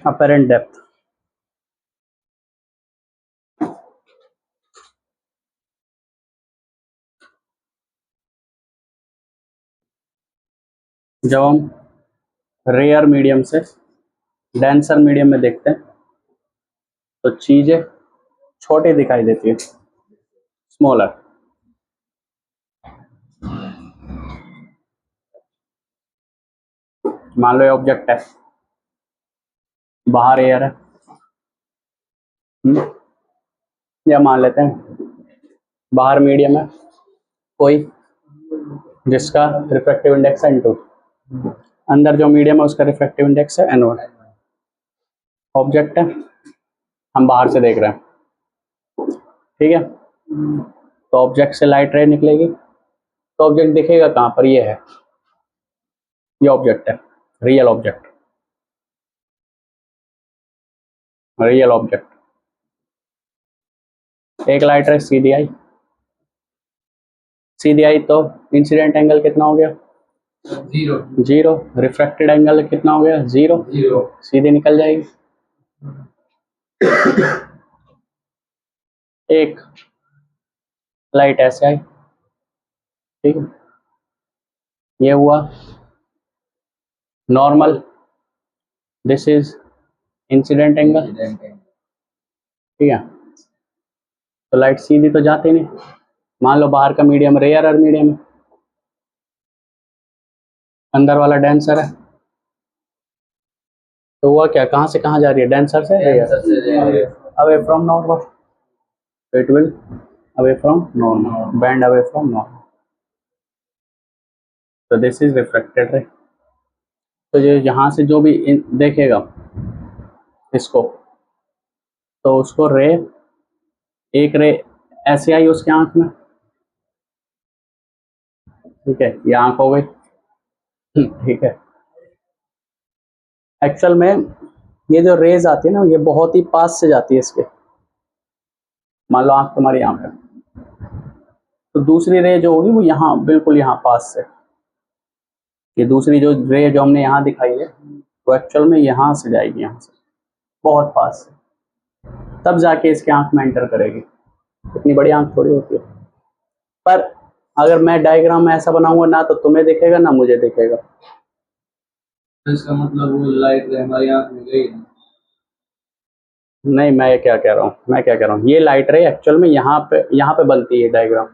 apparent depth, जब हम rare medium से डेंसर मीडियम में देखते हैं तो चीजें छोटी दिखाई देती है, स्मॉलर। मान लो ये ऑब्जेक्ट है, बाहर एयर है, या मान लेते हैं बाहर मीडियम है कोई जिसका रिफ्रैक्टिव इंडेक्स है N2, अंदर जो मीडियम है उसका रिफ्रैक्टिव इंडेक्स है N1। ऑब्जेक्ट है, हम बाहर से देख रहे हैं, ठीक है। तो ऑब्जेक्ट से लाइट रे निकलेगी, तो ऑब्जेक्ट दिखेगा कहाँ पर? ये है, ये ऑब्जेक्ट है, रियल ऑब्जेक्ट, रियल ऑब्जेक्ट। एक लाइट रे सीधी आई, सीधी आई तो इंसिडेंट एंगल कितना हो गया? जीरो। जीरो। रिफ्रैक्टेड एंगल कितना हो गया? जीरो। जीरो। सीधी निकल जाएगी। एक लाइट ऐसे आई, ठीक है, ये हुआ normal, this is incident angle, ठीक है। तो लाइट सीधी तो जाती नहीं। मान लो बाहर का मीडियम रेयर और मीडियम है, अंदर वाला डेंसर है, तो हुआ क्या? कहाँ से कहाँ जा रही है? डेंसर से rare, away from normal, it will away from normal, bend away from normal. तो दिस इज रिफ्रैक्टेड रे। तो ये यहाँ से जो भी देखेगा इसको, तो उसको रे, एक रे ऐसे आई उसके आंख में, ठीक है, ये आंख हो गई, ठीक है। एक्चुअल में ये जो रेज आती है ना, ये बहुत ही पास से जाती है इसके। मान लो आंख तुम्हारी आंख है, तो दूसरी रे जो होगी वो यहाँ बिल्कुल यहाँ पास से, ये दूसरी जो रे जो हमने यहाँ दिखाई है वो एक्चुअल में यहाँ से जाएगी, यहाँ से बहुत पास से, तब जाके इसके आंख में एंटर करेगी। इतनी बड़ी आंख थोड़ी होती है। पर अगर मैं डायग्राम में ऐसा बनाऊंगा ना, तो तुम्हें दिखेगा ना मुझे दिखेगा। तो इसका मतलब वो लाइट हमारी आंख में गई नहीं, मैं क्या कह रहा हूँ, ये लाइट रे एक्चुअल में यहाँ पे बनती है डायग्राम,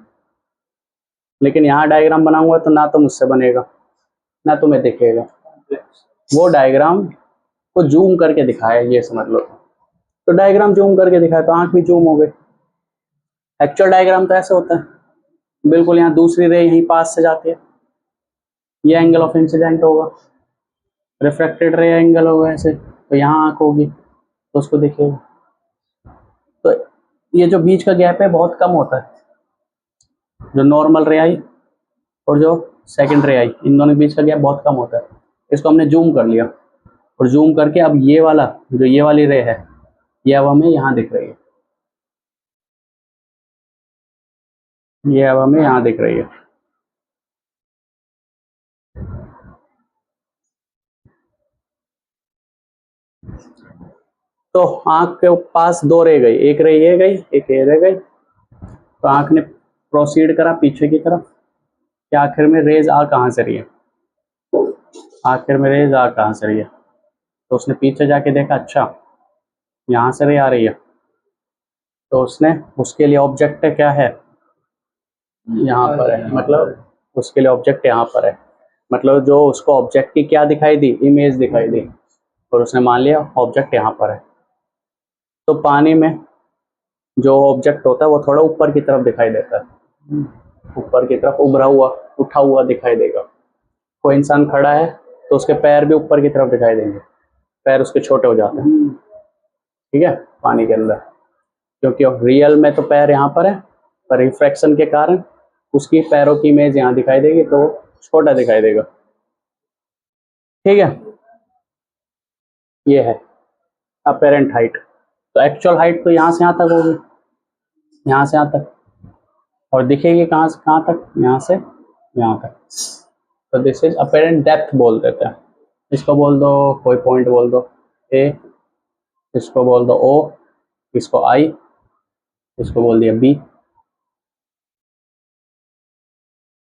लेकिन यहाँ डायग्राम बनाऊंगा तो ना तो मुझसे बनेगा ना तुम्हें दिखेगा। वो डायग्राम को जूम करके दिखाया, ये समझ लो। तो डायग्राम जूम करके दिखाया तो आंख भी जूम हो गई। एक्चुअल डायग्राम तो ऐसे होता है, बिल्कुल यहाँ दूसरी रे यहीं पास से जाती है, ये एंगल ऑफ इंसिडेंट होगा, रिफ्रैक्टेड रे एंगल होगा ऐसे, तो यहाँ आंख होगी तो उसको दिखेगा। तो ये जो बीच का गैप है बहुत कम होता है, जो नॉर्मल रे आई और जो सेकंड रे आई, इन दोनों के बीच का गैप बहुत कम होता है। इसको हमने जूम कर लिया, और जूम करके अब ये वाला जो ये वाली रे है, ये अब हमें यहाँ दिख रही है, ये अब हमें यहाँ दिख रही है। तो आंख के पास दो रे गई, एक रे ये गई, एक ये रे गई। तो आंख ने प्रोसीड करा पीछे की तरफ कि आखिर में रेज आ कहाँ से रही है, आखिर में रेज आ कहाँ से रही है। तो उसने पीछे जाके देखा, अच्छा यहाँ से रे आ रही है, तो उसने उसके लिए ऑब्जेक्ट क्या है, यहाँ पर है, मतलब उसके लिए ऑब्जेक्ट यहाँ पर है, मतलब जो उसको ऑब्जेक्ट की क्या दिखाई दी, इमेज दिखाई दी, और उसने मान लिया ऑब्जेक्ट यहाँ पर है। तो पानी में जो ऑब्जेक्ट होता है वो थोड़ा ऊपर की तरफ दिखाई देता है, ऊपर की तरफ उभरा हुआ, उठा हुआ दिखाई देगा। कोई इंसान खड़ा है तो उसके पैर भी ऊपर की तरफ दिखाई देंगे, पैर उसके छोटे हो जाते हैं, ठीक है, पानी के अंदर, क्योंकि रियल में तो पैर यहाँ पर है, पर रिफ्रैक्शन के कारण उसकी पैरों की इमेज यहाँ दिखाई देगी, तो छोटा दिखाई देगा, ठीक है। ये है अपेरेंट हाइट। तो एक्चुअल हाइट तो यहाँ से यहाँ तक होगी, यहाँ से यहाँ तक, और दिखेगी कहाँ से कहाँ तक, यहाँ से यहाँ तक। तो दिस इज अपेरेंट डेप्थ बोल देते हैं। इसको बोल दो, कोई पॉइंट बोल दो ए, इसको बोल दो ओ, इसको आई, इसको बोल दिया बी।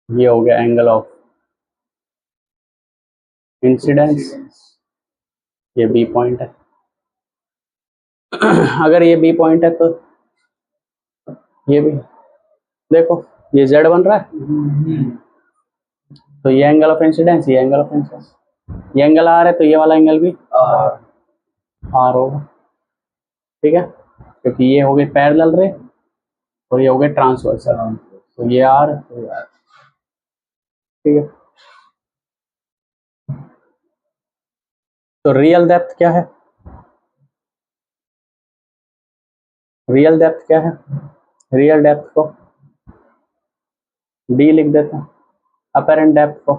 ये हो गया एंगल ऑफ इंसिडेंस, ये बी पॉइंट है। अगर ये बी पॉइंट है तो ये भी देखो, ये जेड बन रहा है, तो ये एंगल ऑफ इंसिडेंस, ये एंगल ऑफ इंसिडेंस, ये एंगल आर है तो ये वाला एंगल भी आर होगा। ठीक है, क्योंकि ये हो गए पैरेलल रे और ये हो गए ट्रांसवर्सल, तो ये आर, ठीक है। तो रियल डेप्थ क्या है, रियल डेप्थ क्या है, रियल डेप्थ को डी लिख देते हैं, अपेरेंट डेप्थ को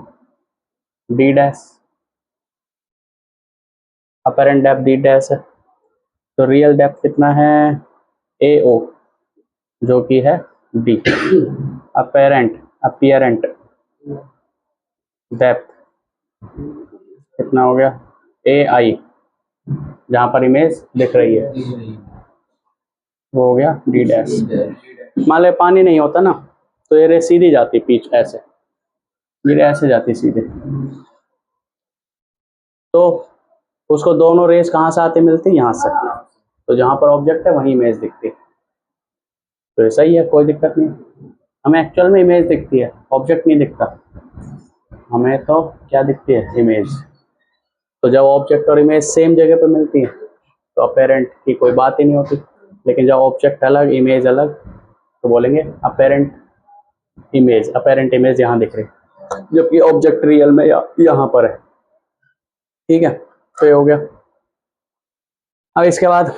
D dash, apparent depth D dash है। तो रियल डेप्थ कितना है, ए ओ, जो कि है डी। अपेरेंट अपीयरेंट डेप्थ कितना हो गया, ए आई, जहां पर इमेज दिख रही है वो हो गया डी डैश। मान लो पानी नहीं होता ना, तो ये रे सीधी जाती पीछ ऐसे, ये रे ऐसे जाती सीधे, तो उसको दोनों रेस कहाँ से आती मिलती, यहाँ से। तो जहाँ पर ऑब्जेक्ट है वहीं इमेज दिखती है, तो ये सही है, कोई दिक्कत नहीं। हमें एक्चुअल में इमेज दिखती है, ऑब्जेक्ट नहीं दिखता हमें, तो क्या दिखती है, इमेज। तो जब ऑब्जेक्ट और इमेज सेम जगह पे मिलती है तो अपेरेंट की कोई बात ही नहीं होती, लेकिन जब ऑब्जेक्ट अलग इमेज अलग तो बोलेंगे अपेरेंट इमेज। अपेरेंट इमेज यहाँ दिख रही जबकि ऑब्जेक्ट रियल में यहाँ पर है। ठीक है, तो ये हो गया। अब इसके बाद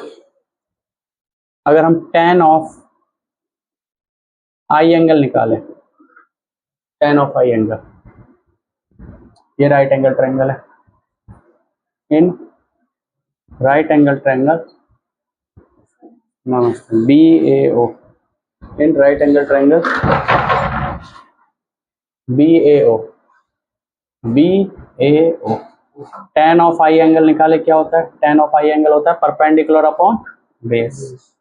अगर हम tan ऑफ आई एंगल निकालें, tan ऑफ आई एंगल, ये राइट एंगल ट्रायंगल है, इन राइट एंगल ट्रायंगल नमस्ते B A O, in right angle triangle B A O, B A O, tan of I angle निकाले, क्या होता है, tan of I angle होता है perpendicular upon base.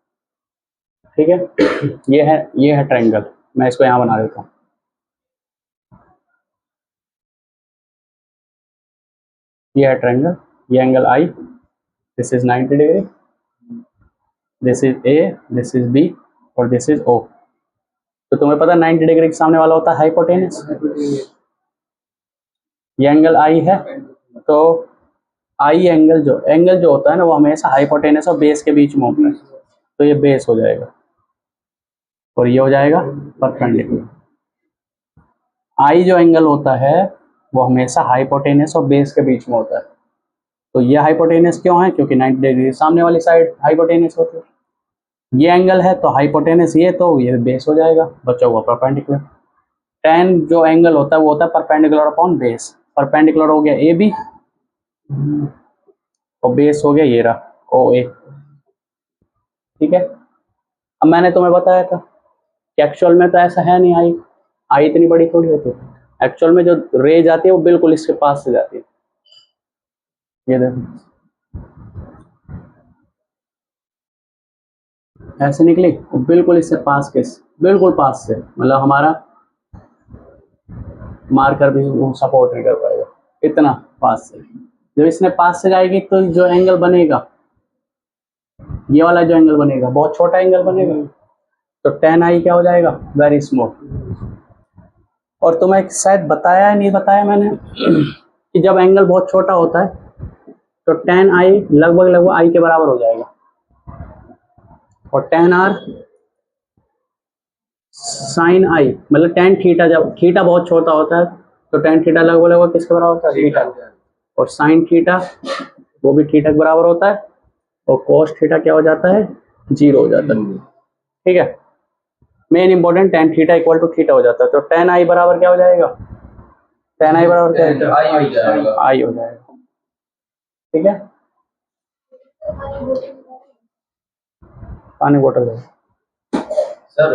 ठीक है, ये है ट्रायंगल, मैं इसको यहां बना देता हूं। ये है ट्रायंगल, ये angle I, this is 90 degree, this is A, this is B और दिस इज ओ। तो तुम्हें पता 90 डिग्री के सामने वाला होता है हाइपोटेनस, ये एंगल आई है, तो आई एंगल जो होता है ना वो हमेशा हाइपोटेनस और बेस के बीच में होता है, तो ये बेस हो जाएगा और ये हो जाएगा परपेंडिकुलर। आई जो एंगल होता है वो हमेशा हाइपोटेनस और बेस के बीच में होता है, तो ये हाइपोटेनस क्यों है, क्योंकि 90 डिग्री सामने वाली साइड हाइपोटेनस होती है। ये एंगल है तो हाइपोटेनस ये, तो ये बेस हो जाएगा, बचा हुआ परपेंडिकुलर। tan जो एंगल होता है वो होता है परपेंडिकुलर अपॉन बेस, परपेंडिकुलर हो गया ए बी और बेस हो गया ये रहा ओ ए। ठीक है, अब मैंने तुम्हें बताया था कि एक्चुअल में तो ऐसा है नहीं, आई इतनी बड़ी थोड़ी होती है, एक्चुअल में जो रे जाती है वो बिल्कुल इसके पास से जाती है, ये देखो ऐसे निकली, बिल्कुल इससे पास के, बिल्कुल पास से, मतलब हमारा मार्कर भी वो सपोर्ट नहीं कर पाएगा, इतना पास से। जब इसने पास से जाएगी तो जो एंगल बनेगा, ये वाला जो एंगल बनेगा बहुत छोटा एंगल बनेगा, तो tan आई क्या हो जाएगा, वेरी स्मॉल। और तुम्हें शायद बताया है, नहीं बताया मैंने कि जब एंगल बहुत छोटा होता है तो tan आई लगभग आई के बराबर हो जाएगा, और tan आर साइन आई, मतलब tan थीटा, जब थीटा बहुत छोटा होता है तो tan थीटा लगभग किसके बराबर होता है, थीटा, और साइन थीटा वो भी थीटा के बराबर होता है, और cos थीटा क्या हो जाता है, 0 हो जाता है। ठीक है, main important tan theta equal to theta हो जाता है, तो tan आई बराबर क्या हो जाएगा, tan आई बराबर क्या हो जाएगा, आई हो जाएगा। ठीक है, पानी बोतल है सर।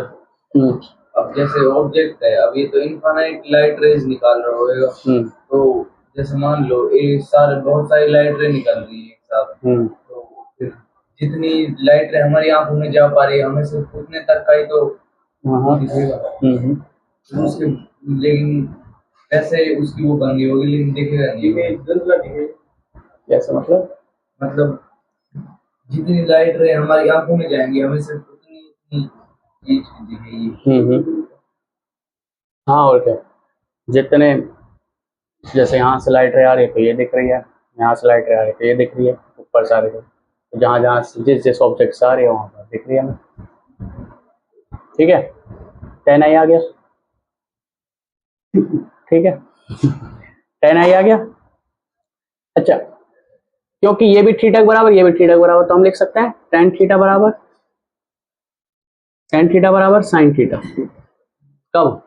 अब जैसे ऑब्जेक्ट है, अब ये तो इनफाइनाइट लाइट रेज निकाल रहा होगा, तो जैसे मान लो ये सारे बहुत सारी लाइट रे निकल रही है एक साथ, तो फिर जितनी लाइट रे हमारी आंखों में जा पा रही है, हमें सिर्फ उतने तक का ही तो वो दिखेगा। तो उसके लेकिन वैसे उसकी वो बन गई होगी, लेकिन दिखेगा नहीं। जैसे मतलब जितनी लाइट रे हमारी आंखों में जाएंगी, हमें सिर्फ उतनी उतनी चीज दिखेगी। हाँ, और क्या, जितने जैसे यहाँ से लाइट रे आ रही है तो ये दिख रही है, यहाँ से लाइट रे आ रही है तो ये दिख रही है, ऊपर से आ रही है, तो जहाँ जहाँ जिस जिस ऑब्जेक्ट से आ रही है वहाँ पर दिख रही है हमें। ठीक है, 10i आ गया। ठीक है, 10i आ गया। अच्छा, क्योंकि ये भी थीटा के बराबर, ये भी थीटा के बराबर, तो हम लिख सकते हैं tan थीटा बराबर sin थीटा। कब?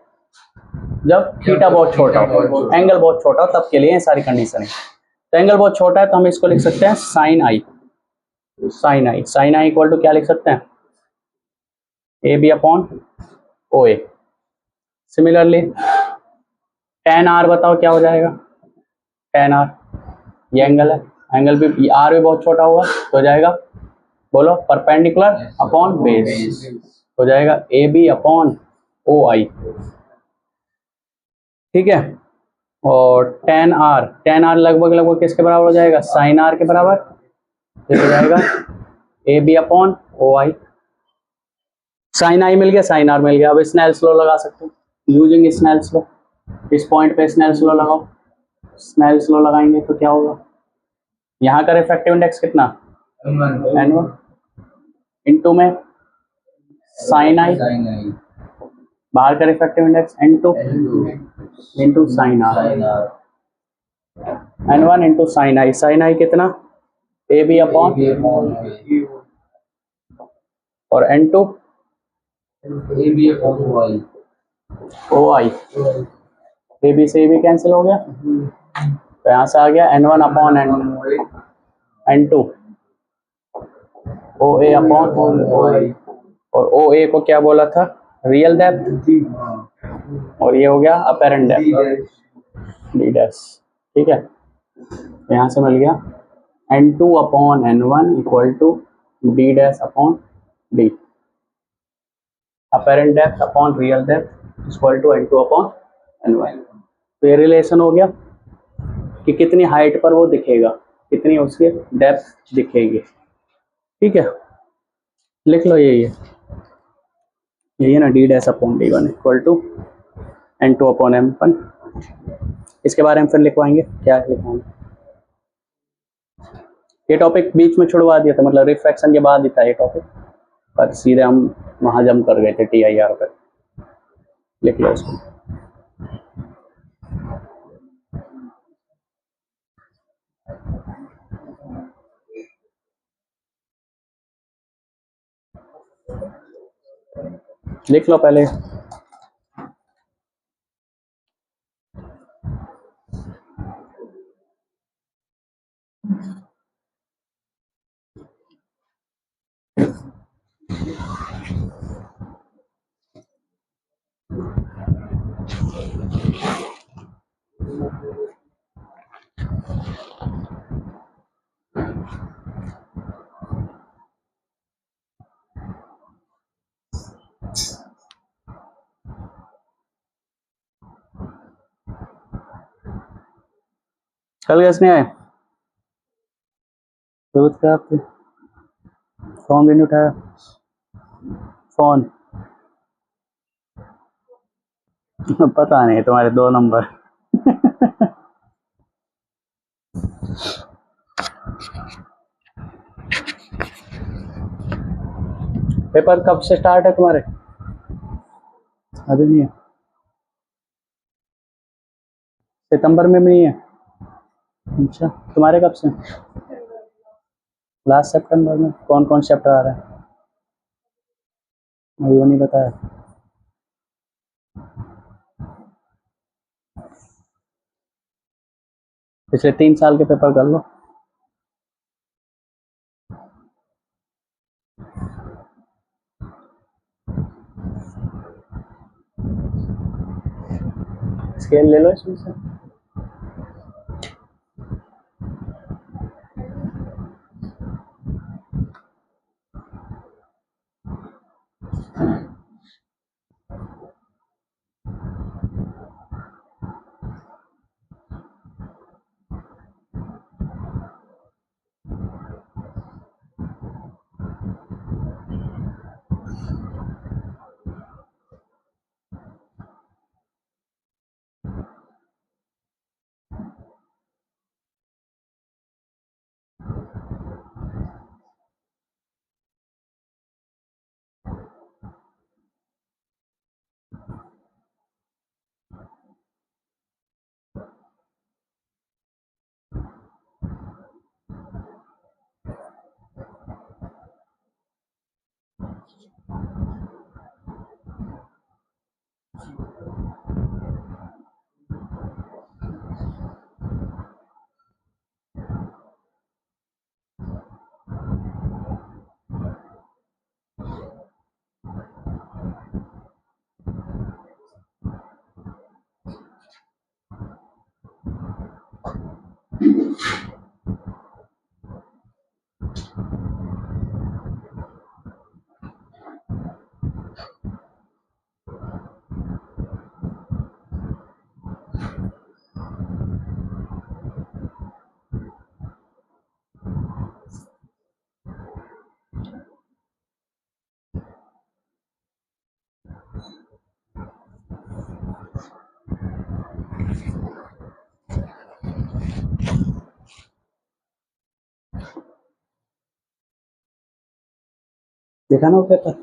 जब थीटा बहुत छोटा हो, एंगल बहुत छोटा हो, तब के लिए सारी कंडीशन है। तो एंगल बहुत छोटा है तो हम इसको लिख सकते हैं sin i इक्वल टू क्या लिख सकते हैं, A B upon O A. Similarly tan r बताओ क्या हो जाएगा, tan r, ये एंगल है, एंगल भी r भी बहुत छोटा होगा तो हो जाएगा, बोलो, परपेंडिकुलर अपॉन बेस, हो जाएगा ए बी अपॉन ओ आई। ठीक है, और tan r लगभग किसके बराबर हो जाएगा, sin r के बराबर, तो हो जाएगा A B upon O I. Sine I मिल गया, साइन आर मिल गया। अब स्नेल्स लॉ लगा सकते हो यूजिंग स्नेल्स लॉ। इस पॉइंट पे स्नेल्स लॉ लगाओ, स्नेल्स लॉ लगाएंगे तो क्या होगा, यहाँ का रिफ्रैक्टिव इंडेक्स कितना, n1 इंटू में साइन आई, बाहर का refractive index n2 into sine R, n1 into sine I, sine I कितना, ए बी अपॉन, और n2 O I, A B से ए बी कैंसिल हो गया, तो यहाँ से आ गया n1 अपॉन n2 ओ ए अपॉन ओ आई, और ओ ए को क्या बोला था, रियल डेप्थ, और ये हो गया अपेरेंट डेप्थ डी डैश। ठीक है, यहाँ से मिल गया n2 upon n1 equal to D dash upon D, apparent depth upon real depth equal to n2 upon n1। तो ये रिलेशन हो गया कि कितनी हाइट पर वो दिखेगा, कितनी उसकी डेप्थ दिखेगी। ठीक है, लिख लो यही है ना, D dash upon D one equal to n2 upon m1। इसके बारे में फिर लिखवाएंगे, क्या लिखवाएंगे, ये टॉपिक बीच में छुड़वा दिया था, मतलब रिफ्रैक्शन के बाद ही था ये टॉपिक, पर सीधे हम वहां जम कर गए थे TIR पर। लिख लो इसको, लिख लो पहले। कल कैसे नहीं आए, जरूरत क्या आपकी, फोन भी नहीं उठाया, फोन पता नहीं तुम्हारे 2 नंबर पेपर कब से स्टार्ट है तुम्हारे, अभी नहीं है, सितंबर में भी नहीं है, अच्छा तुम्हारे कब से, लास्ट सितंबर में। कौन कौन चैप्टर आ रहा है, अभी वो नहीं बताया, पिछले 3 साल के पेपर कर लो। स्केल ले लो इसमें से। देखा ना वो पेपर?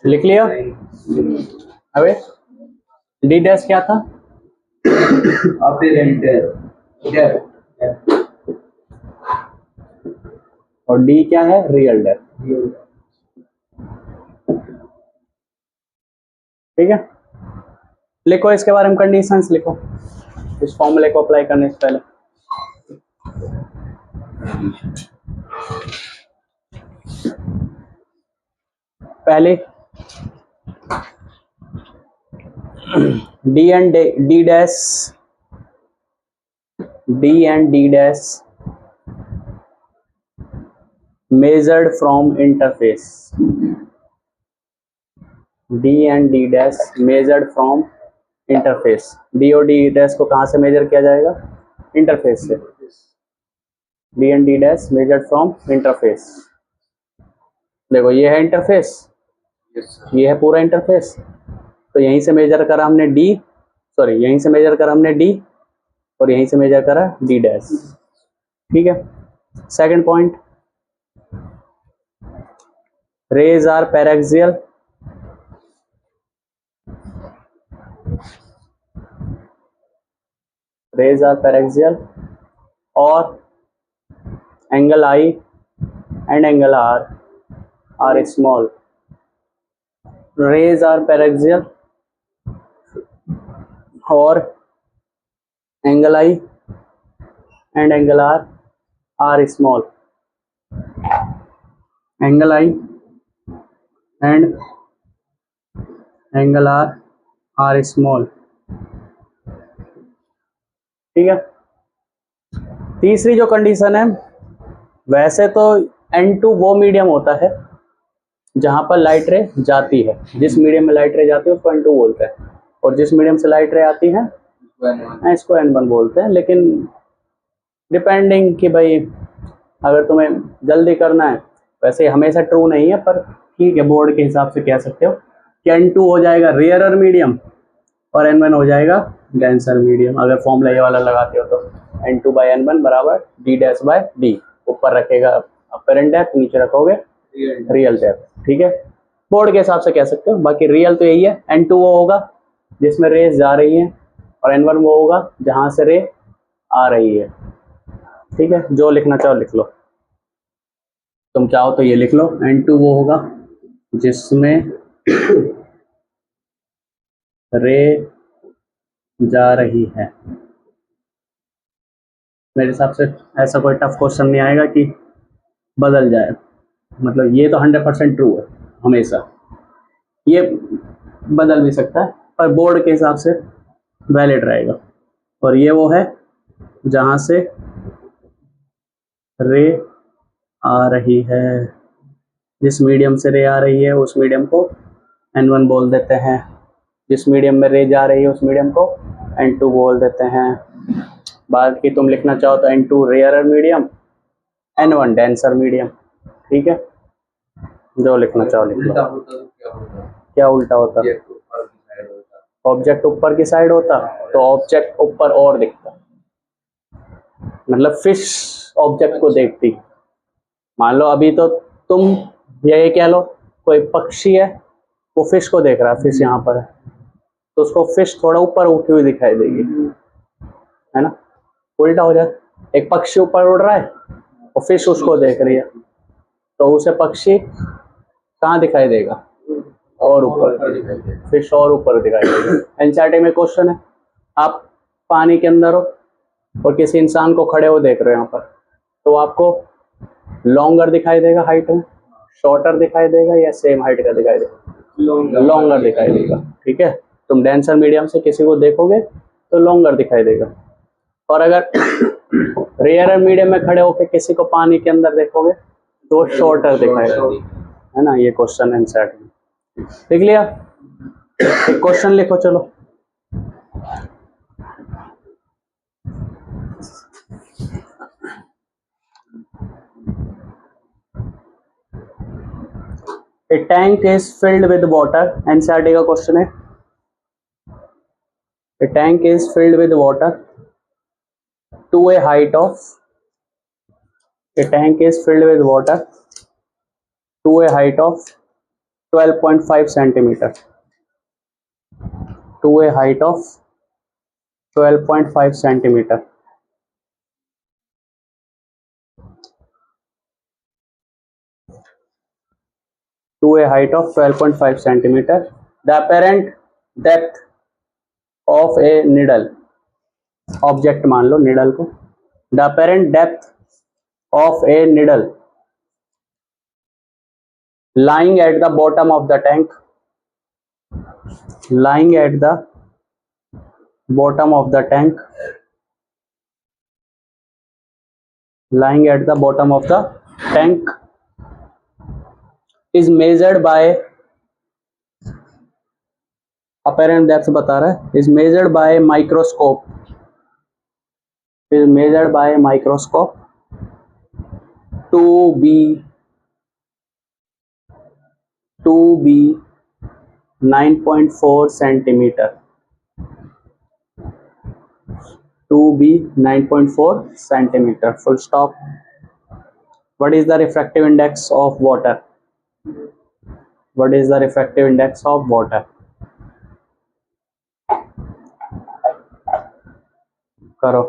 लिख लिया? अबे डी डैश क्या था? और डी क्या है? Real depth. ठीक है, लिखो इसके बारे में कंडीशंस लिखो इस फॉर्मूले को अप्लाई करने से पहले। पहले D and D dash measured from interface, D and D dash measured from interface। D और D dash को कहाँ से मेजर किया जाएगा? इंटरफेस से। D and D dash measured from interface। देखो ये है इंटरफेस, ये है पूरा इंटरफेस, तो यहीं से मेजर करा हमने D, सॉरी यहीं से मेजर करा हमने D और यहीं से मेजर करा D डैश। ठीक है, second point, rays are paraxial, और angle I and angle R are small। rays are paraxial और angle I and angle R are small। angle I and angle R are small। ठीक है, तीसरी जो condition है, वैसे तो N2 वो मीडियम होता है जहां पर लाइट रे जाती है, जिस मीडियम में लाइट रे जाती है उसको N2 बोलते हैं, और जिस मीडियम से लाइट रे आती है इसको N1 बोलते हैं। लेकिन डिपेंडिंग कि भाई अगर तुम्हें जल्दी करना है, वैसे हमेशा ट्रू नहीं है, पर ठीक है बोर्ड के हिसाब से कह सकते हो कि N2 हो जाएगा रेयरर मीडियम और N1 हो जाएगा डेंसर मीडियम। अगर फॉर्मूला ये वाला लगाते हो तो N2/N1 बराबर D डैश बाय D, ऊपर रखेगा अपरेंट डेप्थ, नीचे रखोगे रियल डेप्थ। ठीक है, बोर्ड के हिसाब से कह सकते हो, बाकी रियल तो यही है। N2 वो होगा जिसमें रेस जा रही है और N1 वो होगा जहां से रे आ रही है। ठीक है, जो लिखना चाहो लिख लो, तुम चाहो तो ये लिख लो, N2 वो होगा जिसमें रे जा रही है। मेरे हिसाब से ऐसा कोई टफ क्वेश्चन नहीं आएगा कि बदल जाए, मतलब ये तो 100% ट्रू है हमेशा, ये बदल भी सकता है पर बोर्ड के हिसाब से वैलिड रहेगा। और ये वो है जहां से रे आ रही है, जिस मीडियम से रे आ रही है उस मीडियम को N1 बोल देते हैं, जिस मीडियम में रे जा रही है उस मीडियम को N2 बोल देते हैं। बात की तुम लिखना चाहो तो N2 rarer medium, N1 denser medium. ठीक है, जो लिखना चाहो लिख लो। क्या उल्टा होता? ऑब्जेक्ट ऊपर की साइड होता तो ऑब्जेक्ट ऊपर और दिखता, मतलब फिश ऑब्जेक्ट को देखती। मान लो अभी तो तुम ये कह लो कोई पक्षी है वो फिश को देख रहा है, फिश यहाँ पर है तो उसको फिश थोड़ा ऊपर उठी हुई दिखाई देगी, है ना, उल्टा हो जाए। एक पक्षी ऊपर उड़ रहा है और फिश उसको देख रही है तो उसे पक्षी कहाँ दिखाई देगा? और ऊपर, फिश और ऊपर दिखाई देगा। एनसीईआरटी में क्वेश्चन है, आप पानी के अंदर हो और किसी इंसान को खड़े हो देख रहे हो यहाँ पर, तो आपको लॉन्गर दिखाई देगा हाइट में, शॉर्टर दिखाई देगा या सेम हाइट का दिखाई देगा? लॉन्गर दिखाई देगा। ठीक है, तुम डेंसर मीडियम से किसी को देखोगे तो लॉन्गर दिखाई देगा, और अगर रेयरर मीडियम में खड़े होकर किसी को पानी के अंदर देखोगे तो शॉर्टर दिखाई देगा, है ना। ये क्वेश्चन एनसीईआरटी में लिख लिया। एक क्वेश्चन लिखो चलो। A tank is filled with water, NCERT का क्वेश्चन है। A tank is filled with water to a height of, a tank is filled with water to a height of 12.5 centimeter, to a height of 12.5 centimeter. To a height of 12.5 centimeter. The apparent depth of a needle, object मान लो needle को. The apparent depth of A needle lying at the bottom of the tank, lying at the bottom of the tank, lying at the bottom of the tank is measured by, apparent depth बता रहा है, is measured by microscope, is measured by microscope to be 9.4 centimeter, to be 9.4 centimeter, full stop. What is the refractive index of water? What is the refractive index of water? करो.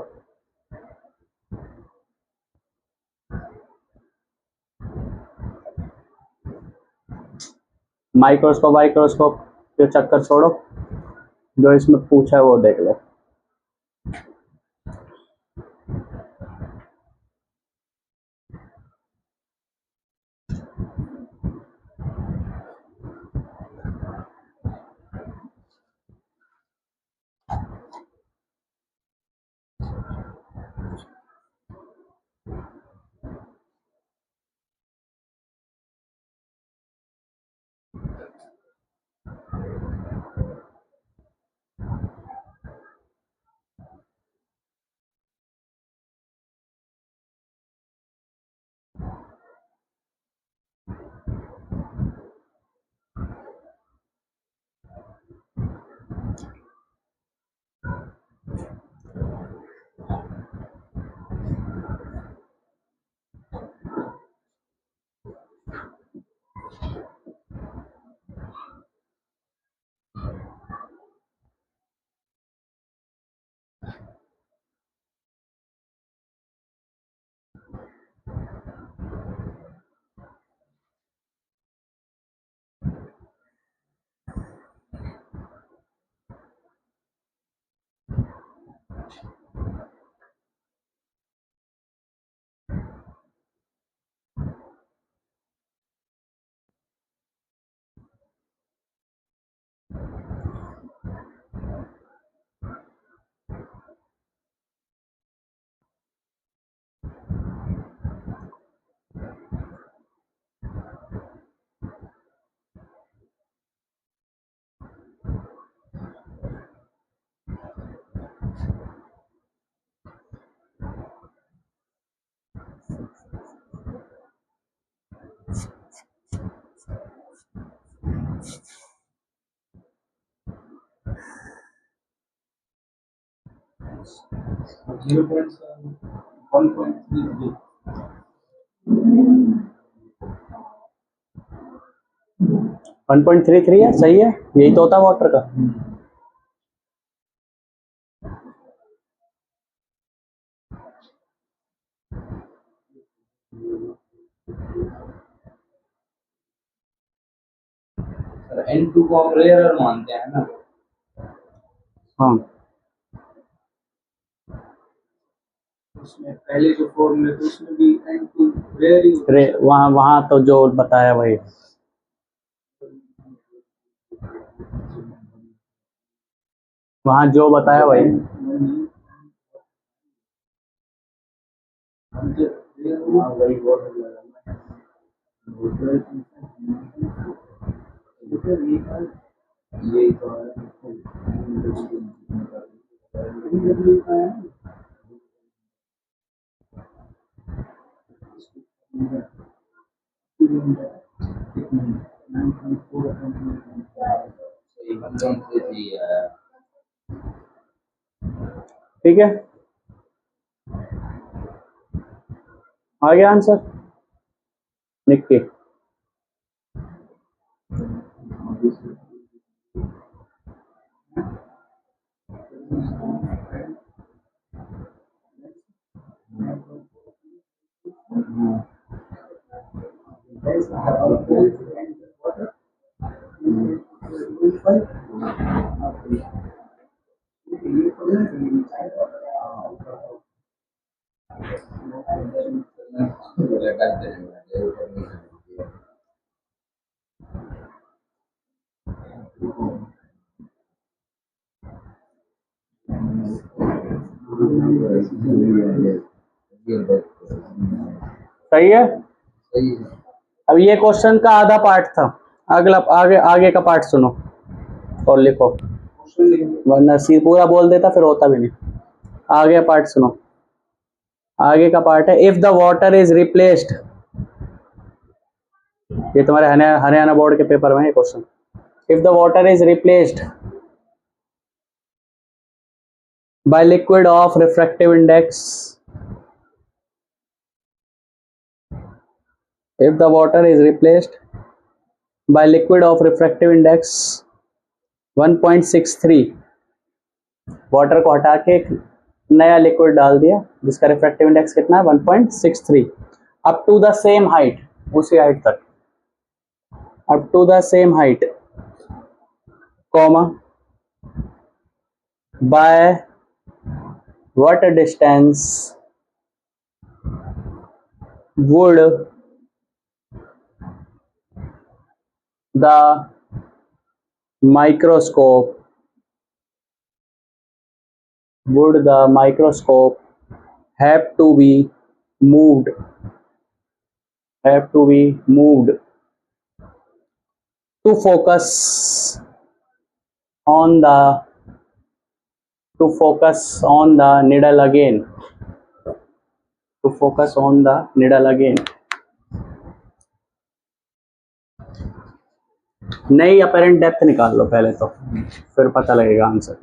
Microscope के चक्कर छोड़ो, जो इसमें पूछा है वो देख लो. वन पॉइंट थ्री थ्री है, सही है, यही तो होता है वाटर का. N2 को हम रेयर मानते हैं ना. हाँ, उसमें पहले जो फॉर्मूले थे उसमें भी N2 रेयर ही वहाँ तो जो बताया वही. वहाँ जो बताया वही. ठीक है, आ गया आंसर निक्की. सही है। अब ये क्वेश्चन का आधा पार्ट था, अगला आगे आगे का पार्ट सुनो और लिखो, वरना सी पूरा बोल देता फिर होता भी नहीं। आगे पार्ट सुनो, आगे का पार्ट है if the water is replaced, ये तुम्हारे हरियाणा बोर्ड के पेपर में है question. If the water is replaced by liquid of refractive index, if the water is replaced by liquid of refractive index 1.63, water को हटा के एक नया लिक्विड डाल दिया जिसका रिफ्रैक्टिव इंडेक्स कितना है 1.63, up to the same height, उसी हाइट तक, up to the same height, comma by what distance would the microscope have to be moved to focus on the needle again, नई apparent depth निकाल लो पहले तो, फिर पता लगेगा आंसर।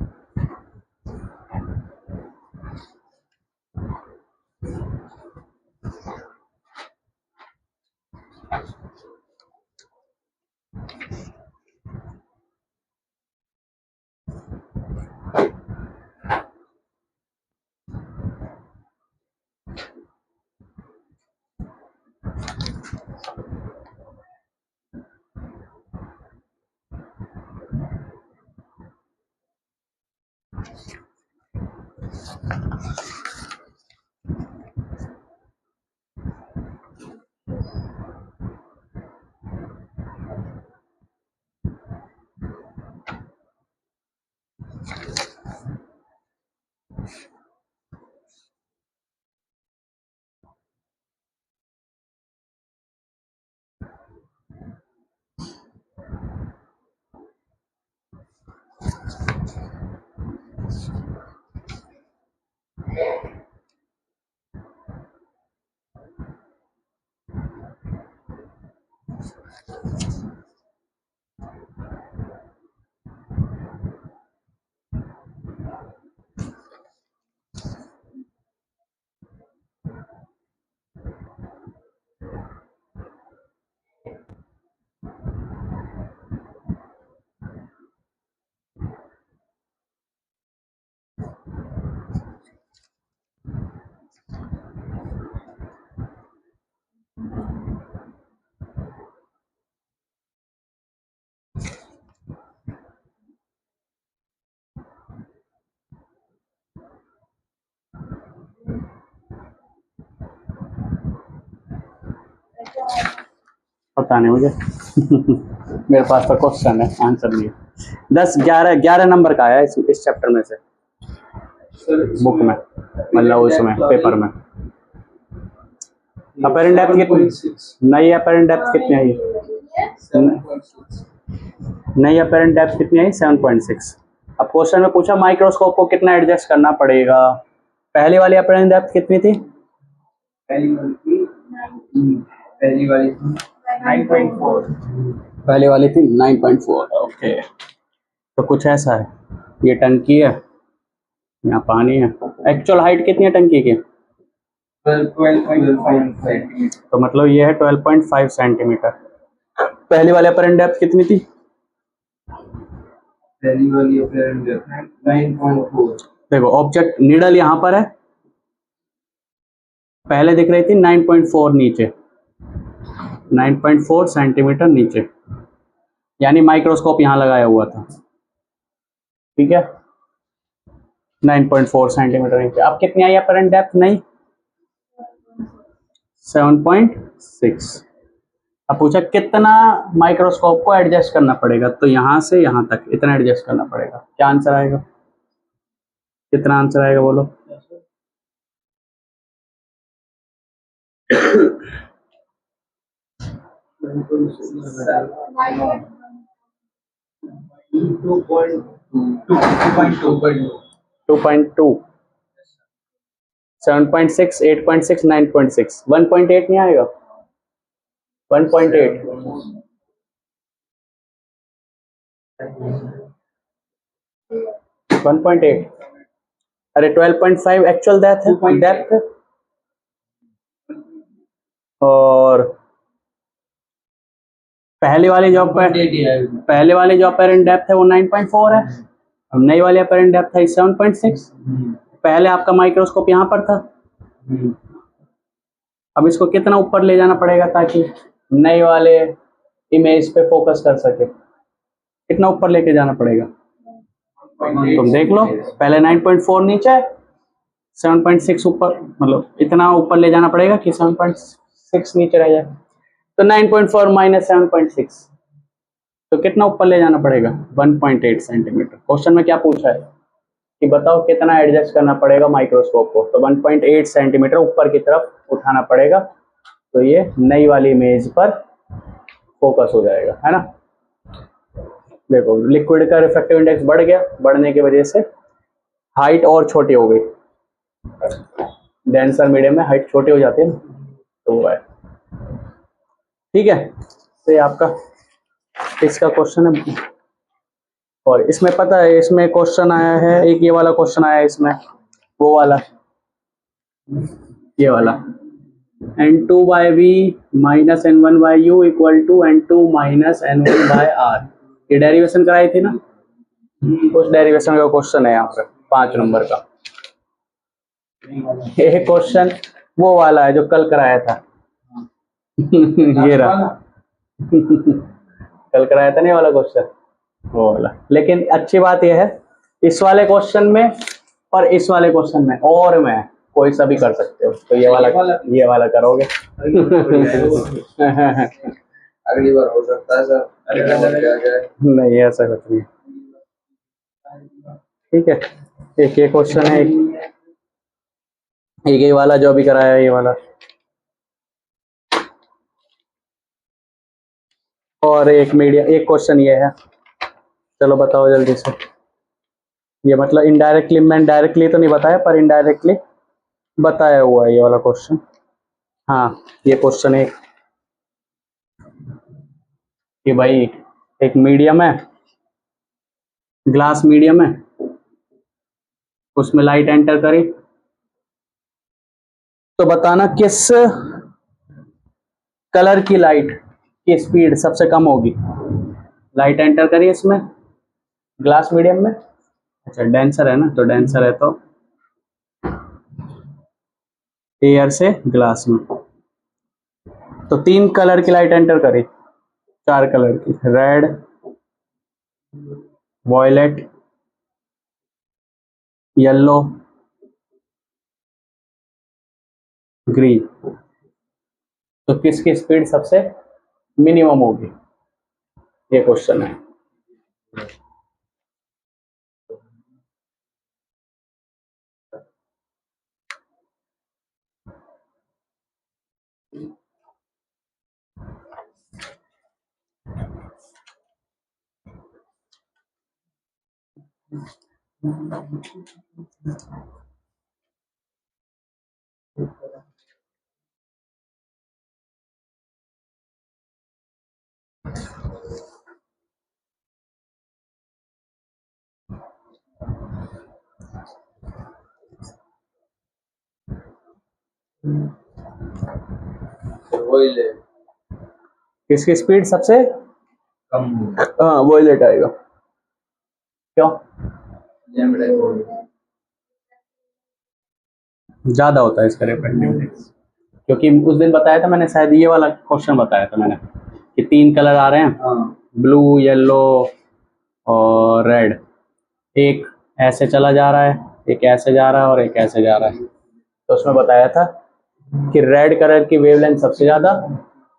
पता नहीं मुझे मेरे पास तो क्वेश्चन है, आंसर नहीं है। 11 नंबर का आया इस चैप्टर में से, बुक में, मतलब उसमें पेपर में। अपरेंट डेप्थ कितनी, नई अपरेंट डेप्थ कितनी आई, नई अपरेंट डेप्थ कितनी आई 7.6। अब क्वेश्चन में पूछा माइक्रोस्कोप को कितना एडजस्ट करना पड़ेगा। पहली वाली अपरेंट डेप्थ कितनी थी, पहली वाली 9.4, पहली वाली थी 9.4। ओके, तो कुछ ऐसा है, ये टंकी है, यहाँ पानी है। एक्चुअल हाइट कितनी है टंकी की, 12.5 सेंटीमीटर, तो मतलब ये है 12.5 सेंटीमीटर। पहली वाली अपरेंट डेप्थ कितनी थी पहली वाली अपरेंट डेप्थ 9.4। देखो ऑब्जेक्ट नीडल यहाँ पर है, पहले दिख रही थी 9.4 नीचे, 9.4 सेंटीमीटर नीचे, यानी माइक्रोस्कोप यहाँ लगाया हुआ था, ठीक है। 9.4 सेंटीमीटर नीचे। अब कितनी आई अपरेंट डेप्थ? नहीं, 7.6। अब पूछा कितना माइक्रोस्कोप को एडजस्ट करना पड़ेगा, तो यहां से यहां तक इतना एडजस्ट करना पड़ेगा। क्या आंसर आएगा? कितना आंसर आएगा बोलो? टू पॉइंट टू, 7.6, 8.6, 9.6, 1.8 नहीं आएगा? 1.8, 1.8। अरे 12.5 एक्चुअल डेप्थ और पहले वाली जो अपेरेंट डेप्थ है वो 9.4 है, अब नई वाली अपेरेंट डेप्थ है 7.6। पहले आपका माइक्रोस्कोप यहाँ पर था, अब इसको कितना ऊपर ले जाना पड़ेगा ताकि नए वाले इमेज पे फोकस कर सके? कितना ऊपर लेके जाना पड़ेगा? तुम देख लो, पहले 9.4 नीचे, 7.6 ऊपर, मतलब इतना ऊपर ले जाना पड़ेगा कि 7.6 नीचे रह जाए। तो 9.4 माइनस 7.6, तो कितना ऊपर ले जाना पड़ेगा? 1.8 सेंटीमीटर। क्वेश्चन में क्या पूछा है कि बताओ कितना एडजस्ट करना पड़ेगा माइक्रोस्कोप को, तो 1.8 सेंटीमीटर ऊपर की तरफ उठाना पड़ेगा, तो ये नई वाली इमेज पर फोकस हो जाएगा, है ना। देखो लिक्विड का रिफ्रैक्टिव इंडेक्स बढ़ गया, बढ़ने की वजह से हाइट और छोटी हो गई, डेंसर मीडियम में हाइट छोटी हो जाती है ना, तो वो है, ठीक है। तो ये आपका इसका क्वेश्चन है। और इसमें पता है, इसमें क्वेश्चन आया है एक, ये वाला क्वेश्चन आया है इसमें, वो वाला, ये वाला, N2/V minus N1/U equal to N2 minus N1/R। ये डेरिवेशन कराई थी ना, उस डेरिवेशन का क्वेश्चन है यहाँ पर 5 नंबर का। ये क्वेश्चन वो वाला है जो कल कराया था। ये रहा कल कराया था नहीं वाला क्वेश्चन, वो वाला। लेकिन अच्छी बात यह है, इस वाले क्वेश्चन में और इस वाले क्वेश्चन में और मैं कोई सा भी कर सकते हो, तो ये वाला करोगे। अगली बार हो सकता है सर, नहीं ऐसा कुछ नहीं, ठीक है। एक ये क्वेश्चन है, एक ये वाला जो अभी कराया है, ये वाला, और एक मीडिया, एक क्वेश्चन ये है। चलो बताओ जल्दी से। ये मतलब इनडायरेक्टली, मैं डायरेक्टली तो नहीं बताया पर इनडायरेक्टली बताया हुआ है ये वाला क्वेश्चन। हाँ ये क्वेश्चन है कि भाई एक मीडियम है, ग्लास मीडियम है, उसमें लाइट एंटर करी, तो बताना किस कलर की लाइट की स्पीड सबसे कम होगी। लाइट एंटर करी इसमें ग्लास मीडियम में, अच्छा डेंसर है ना, तो डेंसर है तो एयर से ग्लास में, तो 3 कलर की लाइट एंटर करी, 4 कलर की, रेड, वॉयलेट, येलो, ग्रीन, तो किसकी स्पीड सबसे मिनिमम होगी, ये क्वेश्चन है। किसकी स्पीड सबसे कम, हाँ वॉयलेट आएगा। क्यों? लैम्बडा ज्यादा होता है इसका रिफ्रैक्टिव इंडेक्स, क्योंकि उस दिन बताया था मैंने, शायद ये वाला क्वेश्चन बताया था मैंने कि 3 कलर आ रहे हैं, हाँ ब्लू, येलो और रेड। एक ऐसे चला जा रहा है, एक ऐसे जा रहा है और एक ऐसे जा रहा है। तो उसमें बताया था कि रेड कलर की वेवलेंथ सबसे ज़्यादा,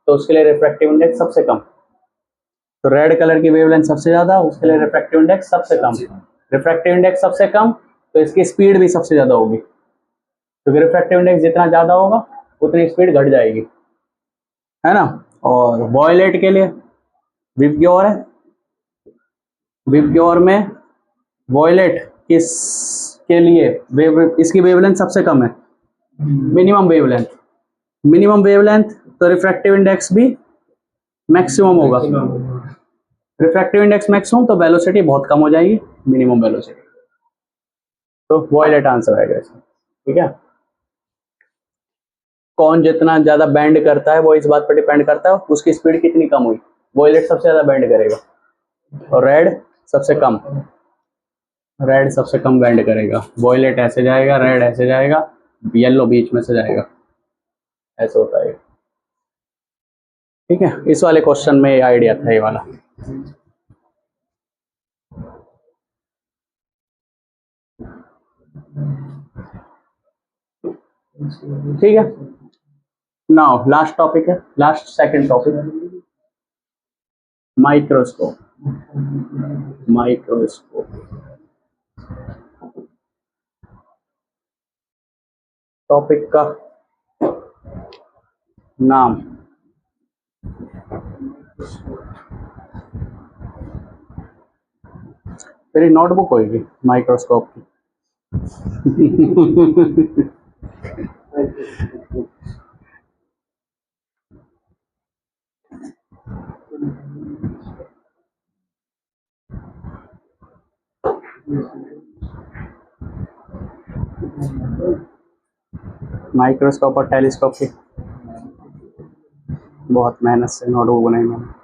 तो उसके लिए रिफ्रैक्टिव इंडेक्स सबसे कम। तो रेड कलर की वेवलेंथ सबसे ज़्यादा, उसके लिए रिफ्रैक्टिव इंडेक्स सबसे कम। रिफ्रैक्टिव इंडेक्स सबसे कम तो इसकी स्पीड भी सबसे ज़्यादा होगी, क्योंकि रिफ्रैक्टिव इंडेक्स जितना ज़्यादा होगा उतनी स्पीड घट जाएगी, है ना। और वॉयलेट के लिए विबग्योर है, विबग्योर में वॉयलेट किस के लिए इसकी वेवलेंथ सबसे कम है, मिनिमम वेवलेंथ, मिनिमम वेवलेंथ, तो रिफ्रैक्टिव इंडेक्स भी मैक्सिमम होगा। रिफ्रैक्टिव इंडेक्स मैक्सिमम तो वेलोसिटी बहुत कम हो जाएगी, मिनिमम वेलोसिटी। तो वॉयलेट आंसर आएगा इसका, ठीक है। कौन जितना ज्यादा बैंड करता है वो इस बात पर डिपेंड करता है उसकी स्पीड कितनी कम हुई। वॉयलेट सबसे ज्यादा बैंड करेगा और रेड सबसे कम, रेड सबसे कम बैंड करेगा। वॉयलेट ऐसे जाएगा, रेड ऐसे जाएगा, येलो बीच में से जाएगा, ऐसे होता है, ठीक है। इस वाले क्वेश्चन में आइडिया था ये वाला। ठीक है, नाउ लास्ट टॉपिक है, last second topic, microscope. Microscope topic का नाम, मेरी नोटबुक होगी माइक्रोस्कोप की। माइक्रोस्कोप और टेलीस्कोप की बहुत मेहनत से नोटबुक बनाई मैंने।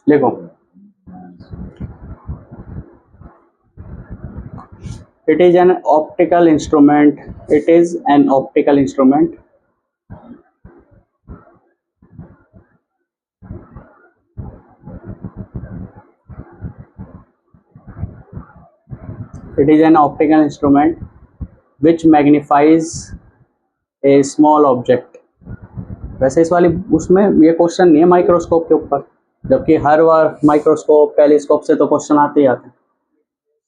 देखो, it is an optical instrument, it is an optical instrument it is an optical instrument which magnifies a small object। वैसे इस वाली उसमें ये क्वेश्चन नहीं है माइक्रोस्कोप के ऊपर, जबकि हर बार माइक्रोस्कोप टेलीस्कोप से तो क्वेश्चन आते ही आते हैं,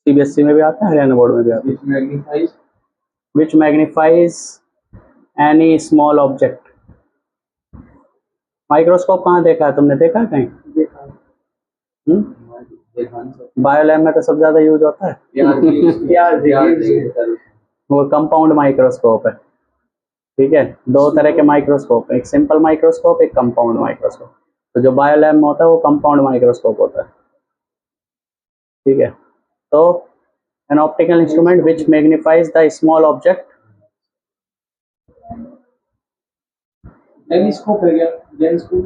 सीबीएसई में भी आता है, हरियाणा बोर्ड में भी आता है। which magnifies any small object। Microscope कहाँ देखा है तुमने, देखा है कहीं? बायोलैब में तो सबसे ज्यादा यूज होता है। वो कंपाउंड माइक्रोस्कोप है, ठीक है। दो तरह के माइक्रोस्कोप, एक सिंपल माइक्रोस्कोप, एक कंपाउंड माइक्रोस्कोप। तो जो बायोलैब में होता है वो कंपाउंड माइक्रोस्कोप होता है, ठीक है। तो an optical instrument which magnifies the small object, telescope है क्या? टेलीस्कोप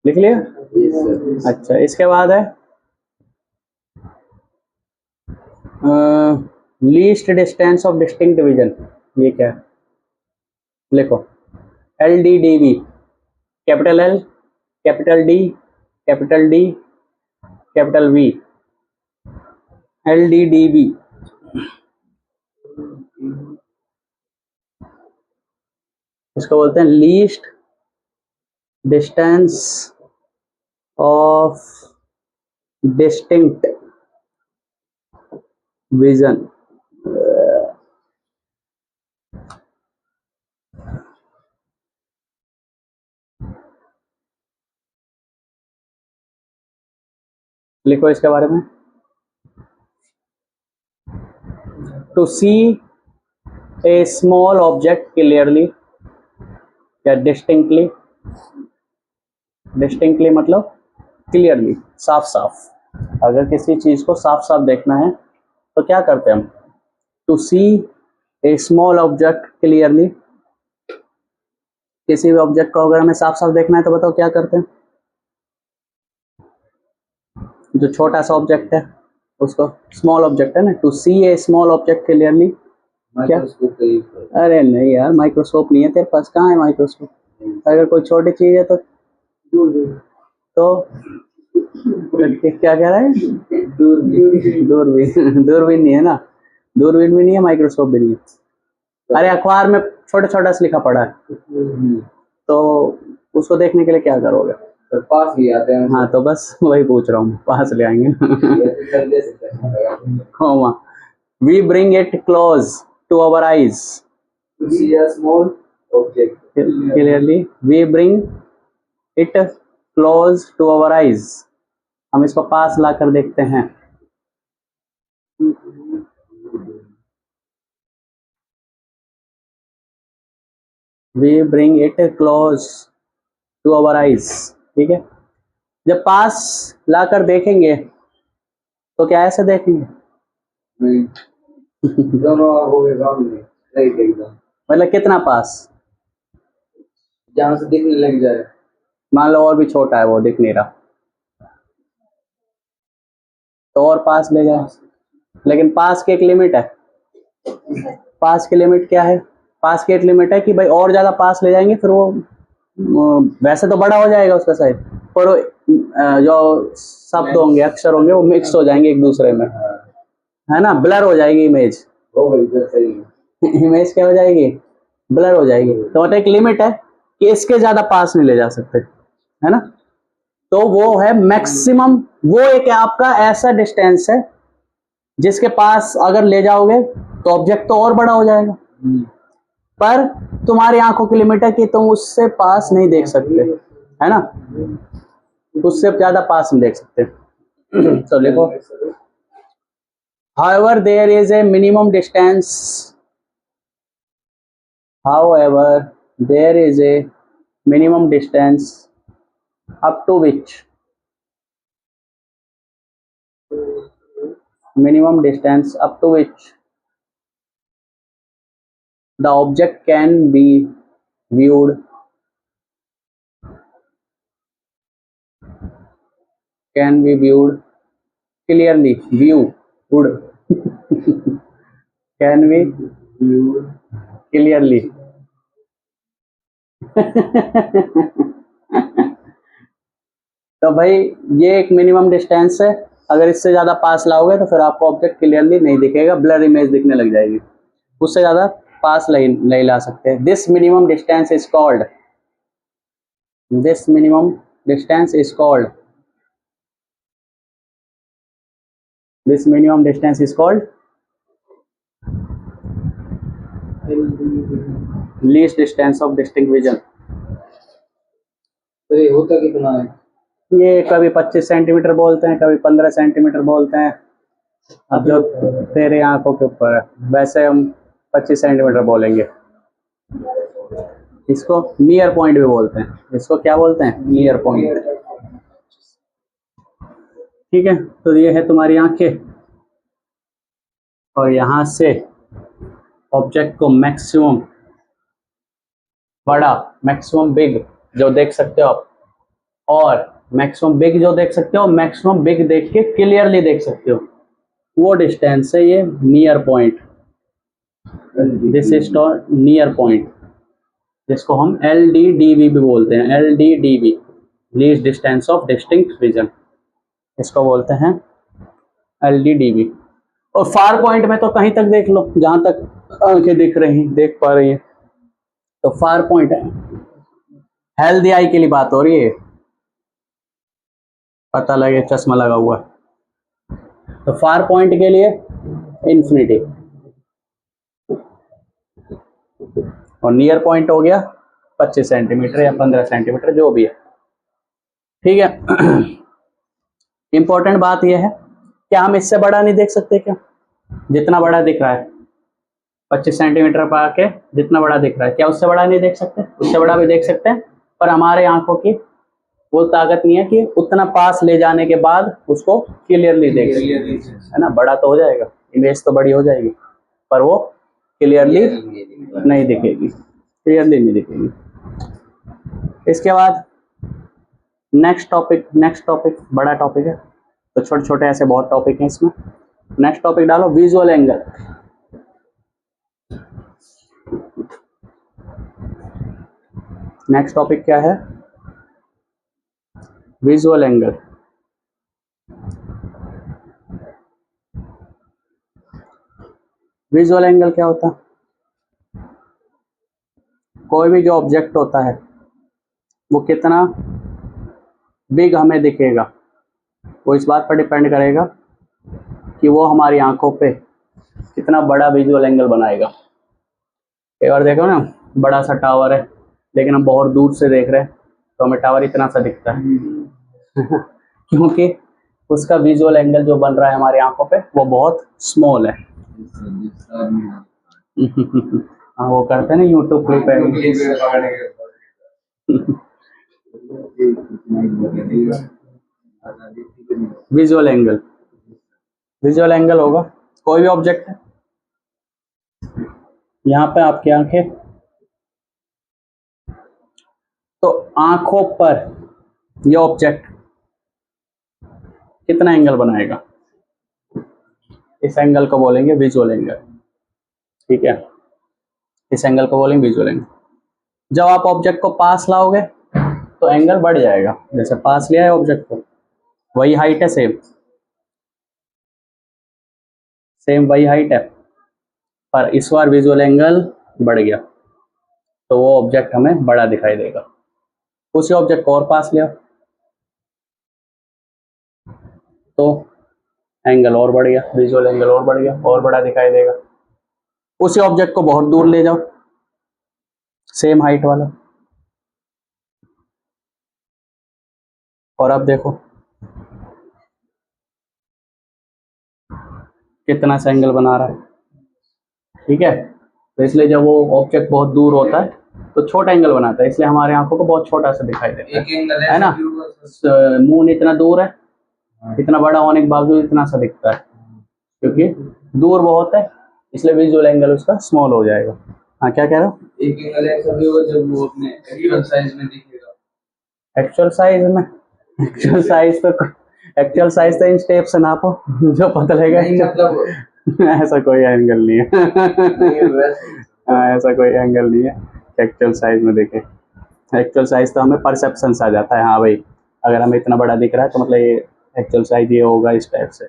लिख लिया? अच्छा, इसके बाद है least distance of distinct division. ये क्या है, लिखो, LDDV, capital L, capital D, capital D, capital V, LDDV। इसको बोलते हैं least distance of distinct vision. लिखो इसके बारे में। To see a small object clearly या डिस्टिंक्टली, डिस्टिंक्टली मतलब क्लियरली, साफ साफ। अगर किसी चीज को साफ साफ देखना है तो क्या करते हैं हम? To see a small object clearly, किसी भी ऑब्जेक्ट को अगर हमें साफ साफ देखना है तो बताओ क्या करते हैं? जो छोटा सा ऑब्जेक्ट है उसको, स्मॉल ऑब्जेक्ट है ना, to see a small object clearly क्या? अरे नहीं यार, माइक्रोस्कोप नहीं है तेरे पास, कहाँ है माइक्रोस्कोप? अगर कोई छोटी चीज है तो क्या कह रहा है? दूरबीन। दूरबीन नहीं है ना, दूरबीन भी नहीं है, माइक्रोस्कोप भी नहीं है। अरे अखबार में छोटा छोटा सा लिखा पड़ा है, तो उसको देखने के लिए क्या करोगे? तो पास ही आते हैं। हाँ तो बस वही पूछ रहा हूँ, पास ले आएंगे। Comma, we bring it close to our eyes To see a small object clearly, we bring it close to our eyes, हम इसको पास लाकर देखते हैं। We bring it close to our eyes, ठीक है। जब पास लाकर देखेंगे तो क्या ऐसे देखेंगे? दोनों आंखों के सामने राइट एकदम, मतलब कितना पास? जहाँ से दिखने लग जाए। मान लो और भी छोटा है, वो दिख नहीं रहा, तो और पास ले जाए। लेकिन पास की एक लिमिट है। पास की लिमिट क्या है? पास की एक लिमिट है कि भाई और ज्यादा पास ले जाएंगे फिर वो वैसे तो बड़ा हो जाएगा उसका साइज, पर जो शब्द होंगे, अक्षर होंगे, वो मिक्स हो जाएंगे एक दूसरे में, है ना, ब्लर हो जाएगी इमेज। इमेज क्या हो जाएगी? ब्लर हो जाएगी। तो मतलब एक लिमिट है कि इसके ज्यादा पास नहीं ले जा सकते, है ना। तो वो है मैक्सिमम, वो एक आपका ऐसा डिस्टेंस है जिसके पास अगर ले जाओगे तो ऑब्जेक्ट तो और बड़ा हो जाएगा, पर तुम्हारी आंखों की लिमिट है कि तुम उससे पास नहीं देख सकते, है ना, उससे ज्यादा पास नहीं देख सकते। तो लिखो, however there is a minimum distance, however there is a minimum distance up to which, minimum distance up to which the object can be viewed, can be viewed clearly, viewed can be viewed clearly। तो भाई ये एक minimum distance है, अगर इससे ज्यादा पास लाओगे तो फिर आपको ऑब्जेक्ट क्लियरली नहीं दिखेगा, ब्लर इमेज दिखने लग जाएगी, उससे ज्यादा पास नहीं ला सकते। This minimum distance is called, this minimum distance is called, this minimum distance is called least distance of distinct vision. तो ये होता कितना है? ये कभी 25 सेंटीमीटर बोलते हैं, कभी 15 सेंटीमीटर बोलते हैं, अब जो तेरे आंखों के ऊपर है। वैसे हम 25 सेंटीमीटर बोलेंगे। इसको नियर पॉइंट भी बोलते हैं, इसको क्या बोलते हैं? नियर पॉइंट, ठीक है। तो ये है तुम्हारी आंखें, और यहां से ऑब्जेक्ट को मैक्सिमम बड़ा, मैक्सिमम बिग जो देख सकते हो आप, और मैक्सिमम बिग जो देख सकते हो, मैक्सिमम बिग देख के क्लियरली देख सकते हो, वो डिस्टेंस है ये near point. This is called near point, जिसको हम LDDV भी बोलते हैं, LDDV, least distance of distinct vision, इसको बोलते हैं LDDV। और फार पॉइंट में तो कहीं तक देख लो, जहां तक आंखें दिख रही, देख पा रही है, तो फार पॉइंट है। हेल्दी आई के लिए बात हो रही है, पता लगे चश्मा लगा हुआ है। तो फार पॉइंट के लिए इन्फिनिटी, और नियर पॉइंट हो गया 25 सेंटीमीटर या 15 सेंटीमीटर जो भी है, ठीक है। इंपॉर्टेंट बात यह है कि हम इससे बड़ा नहीं देख सकते क्या? जितना बड़ा दिख रहा है 25 सेंटीमीटर पर आके जितना बड़ा दिख रहा है, क्या उससे बड़ा नहीं देख सकते? उससे बड़ा भी देख सकते हैं, पर हमारे आंखों की वो ताकत नहीं है कि उतना पास ले जाने के बाद उसको क्लियरली देख सके, है ना। बड़ा तो हो जाएगा, इमेज तो बड़ी हो जाएगी, पर वो क्लियरली नहीं दिखेगी, क्लियरली नहीं दिखेगी। इसके बाद नेक्स्ट टॉपिक बड़ा टॉपिक है, तो छोटे छोटे ऐसे बहुत टॉपिक हैं इसमें। नेक्स्ट टॉपिक डालो, विजुअल एंगल। नेक्स्ट टॉपिक क्या है? Visual angle. विजुअल एंगल क्या होता है? कोई भी जो ऑब्जेक्ट होता है वो कितना बिग हमें दिखेगा, वो इस बात पर डिपेंड करेगा कि वो हमारी आंखों पे कितना बड़ा विजुअल एंगल बनाएगा। एक बार देखो ना, बड़ा सा टावर है लेकिन हम बहुत दूर से देख रहे हैं तो हमें टावर इतना सा दिखता है क्योंकि उसका विजुअल एंगल जो बन रहा है हमारी आंखों पे वो बहुत स्मॉल है। हाँ, वो करते हैं ना यूट्यूब पे विजुअल एंगल होगा कोई भी ऑब्जेक्ट है, यहाँ पे आपकी आंखें, तो आंखों पर ये ऑब्जेक्ट कितना एंगल बनाएगा, इस एंगल को बोलेंगे विजुअल एंगल। ठीक है, इस एंगल को बोलेंगे विजुअल एंगल। जब आप ऑब्जेक्ट को पास लाओगे तो एंगल बढ़ जाएगा, जैसे पास लिया है ऑब्जेक्ट को, वही हाइट है, सेम वही हाइट है, पर इस बार विजुअल एंगल बढ़ गया तो वो ऑब्जेक्ट हमें बड़ा दिखाई देगा। उसी ऑब्जेक्ट को और पास लिया तो एंगल और बढ़ गया, विजुअल एंगल और बढ़ गया, और बड़ा दिखाई देगा। उसी ऑब्जेक्ट को बहुत दूर ले जाओ, सेम हाइट वाला, और अब देखो कितना सा एंगल बना रहा है। ठीक है, तो इसलिए जब वो ऑब्जेक्ट बहुत दूर होता है तो छोटा एंगल बनाता है, इसलिए हमारे आंखों को बहुत छोटा सा दिखाई देता है ना। मून इतना दूर है, इतना बड़ा होने के बावजूद इतना सा दिखता है क्योंकि दूर बहुत है, इसलिए विजुअल एंगल उसका स्मॉल हो जाएगा। हाँ, क्या कह रहे हो? एक एंगल ऐसा भी होगा जब वो अपने एक्चुअल साइज में दिखेगा। एक्चुअल साइज तो इन स्टेप से नापो जो पता लगेगा, मतलब ऐसा कोई एंगल नहीं है ऐसा कोई एंगल नहीं है एक्चुअल साइज में देखे। एक्चुअल साइज तो हमें परसेप्शन से आ जाता है, हाँ भाई अगर हमें इतना बड़ा दिख रहा है तो मतलब ये एक्चुअल साइज ये होगा इस टाइप से,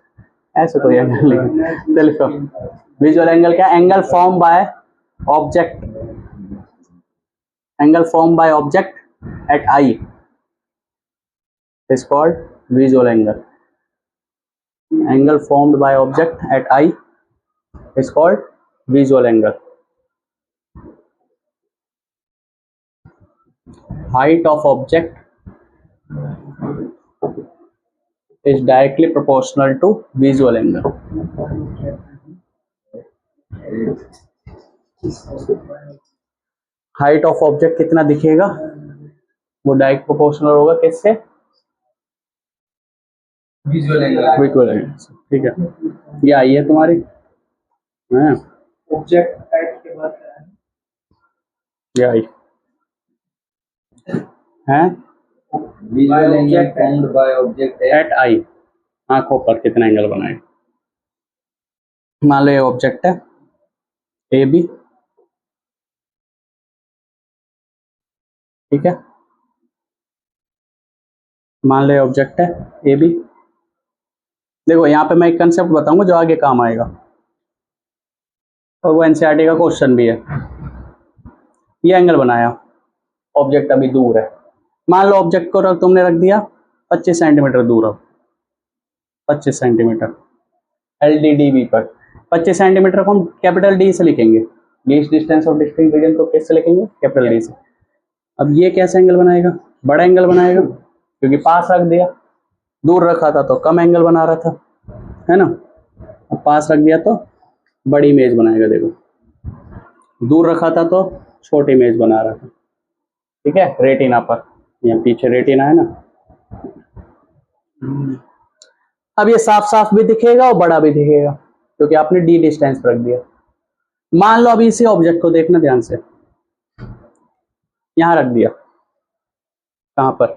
ऐसा कोई एंगल नहीं है। चलो, विजुअल एंगल क्या? Angle form by object, angle form by object at I is called visual angle. Angle formed by object at eye is called visual angle. Height of object is directly proportional to visual angle. Height of object कितना दिखेगा वो direct proportional होगा किससे? Visual angle. ठीक है, ये आई है तुम्हारी ऑब्जेक्ट एट के बाद ये आई है visual angle formed by object at eye, आंखों पर कितना एंगल बनाएगा। मान लो ये ऑब्जेक्ट है ए बी, ठीक है, मान लो ऑब्जेक्ट है ए बी। देखो यहाँ पे मैं एक कंसेप्ट बताऊंगा जो आगे काम आएगा और वो एनसीईआरटी का क्वेश्चन भी है। ये एंगल बनाया, ऑब्जेक्ट अभी दूर है, मान लो ऑब्जेक्ट को तुमने रख दिया 25 सेंटीमीटर दूर, 25 सेंटीमीटर LDDB पर। 25 सेंटीमीटर को हम कैपिटल डी से लिखेंगे, least distance of distinct reason को किससे लिखेंगे? कैपिटल डी से। अब ये कैसा एंगल बनाएगा? बड़ा एंगल बनाएगा क्योंकि पास रख दिया, दूर रखा था तो कम एंगल बना रहा था, है ना। अब पास रख दिया तो बड़ी इमेज बनाएगा, देखो। दूर रखा था तो छोटी इमेज बना रहा था, ठीक है। रेटिना पर, यहाँ पीछे रेटिना है ना। अब ये साफ साफ भी दिखेगा और बड़ा भी दिखेगा क्योंकि आपने डी डिस्टेंस रख दिया। मान लो अभी इसी ऑब्जेक्ट को देखना ध्यान से, यहां रख दिया, कहां पर,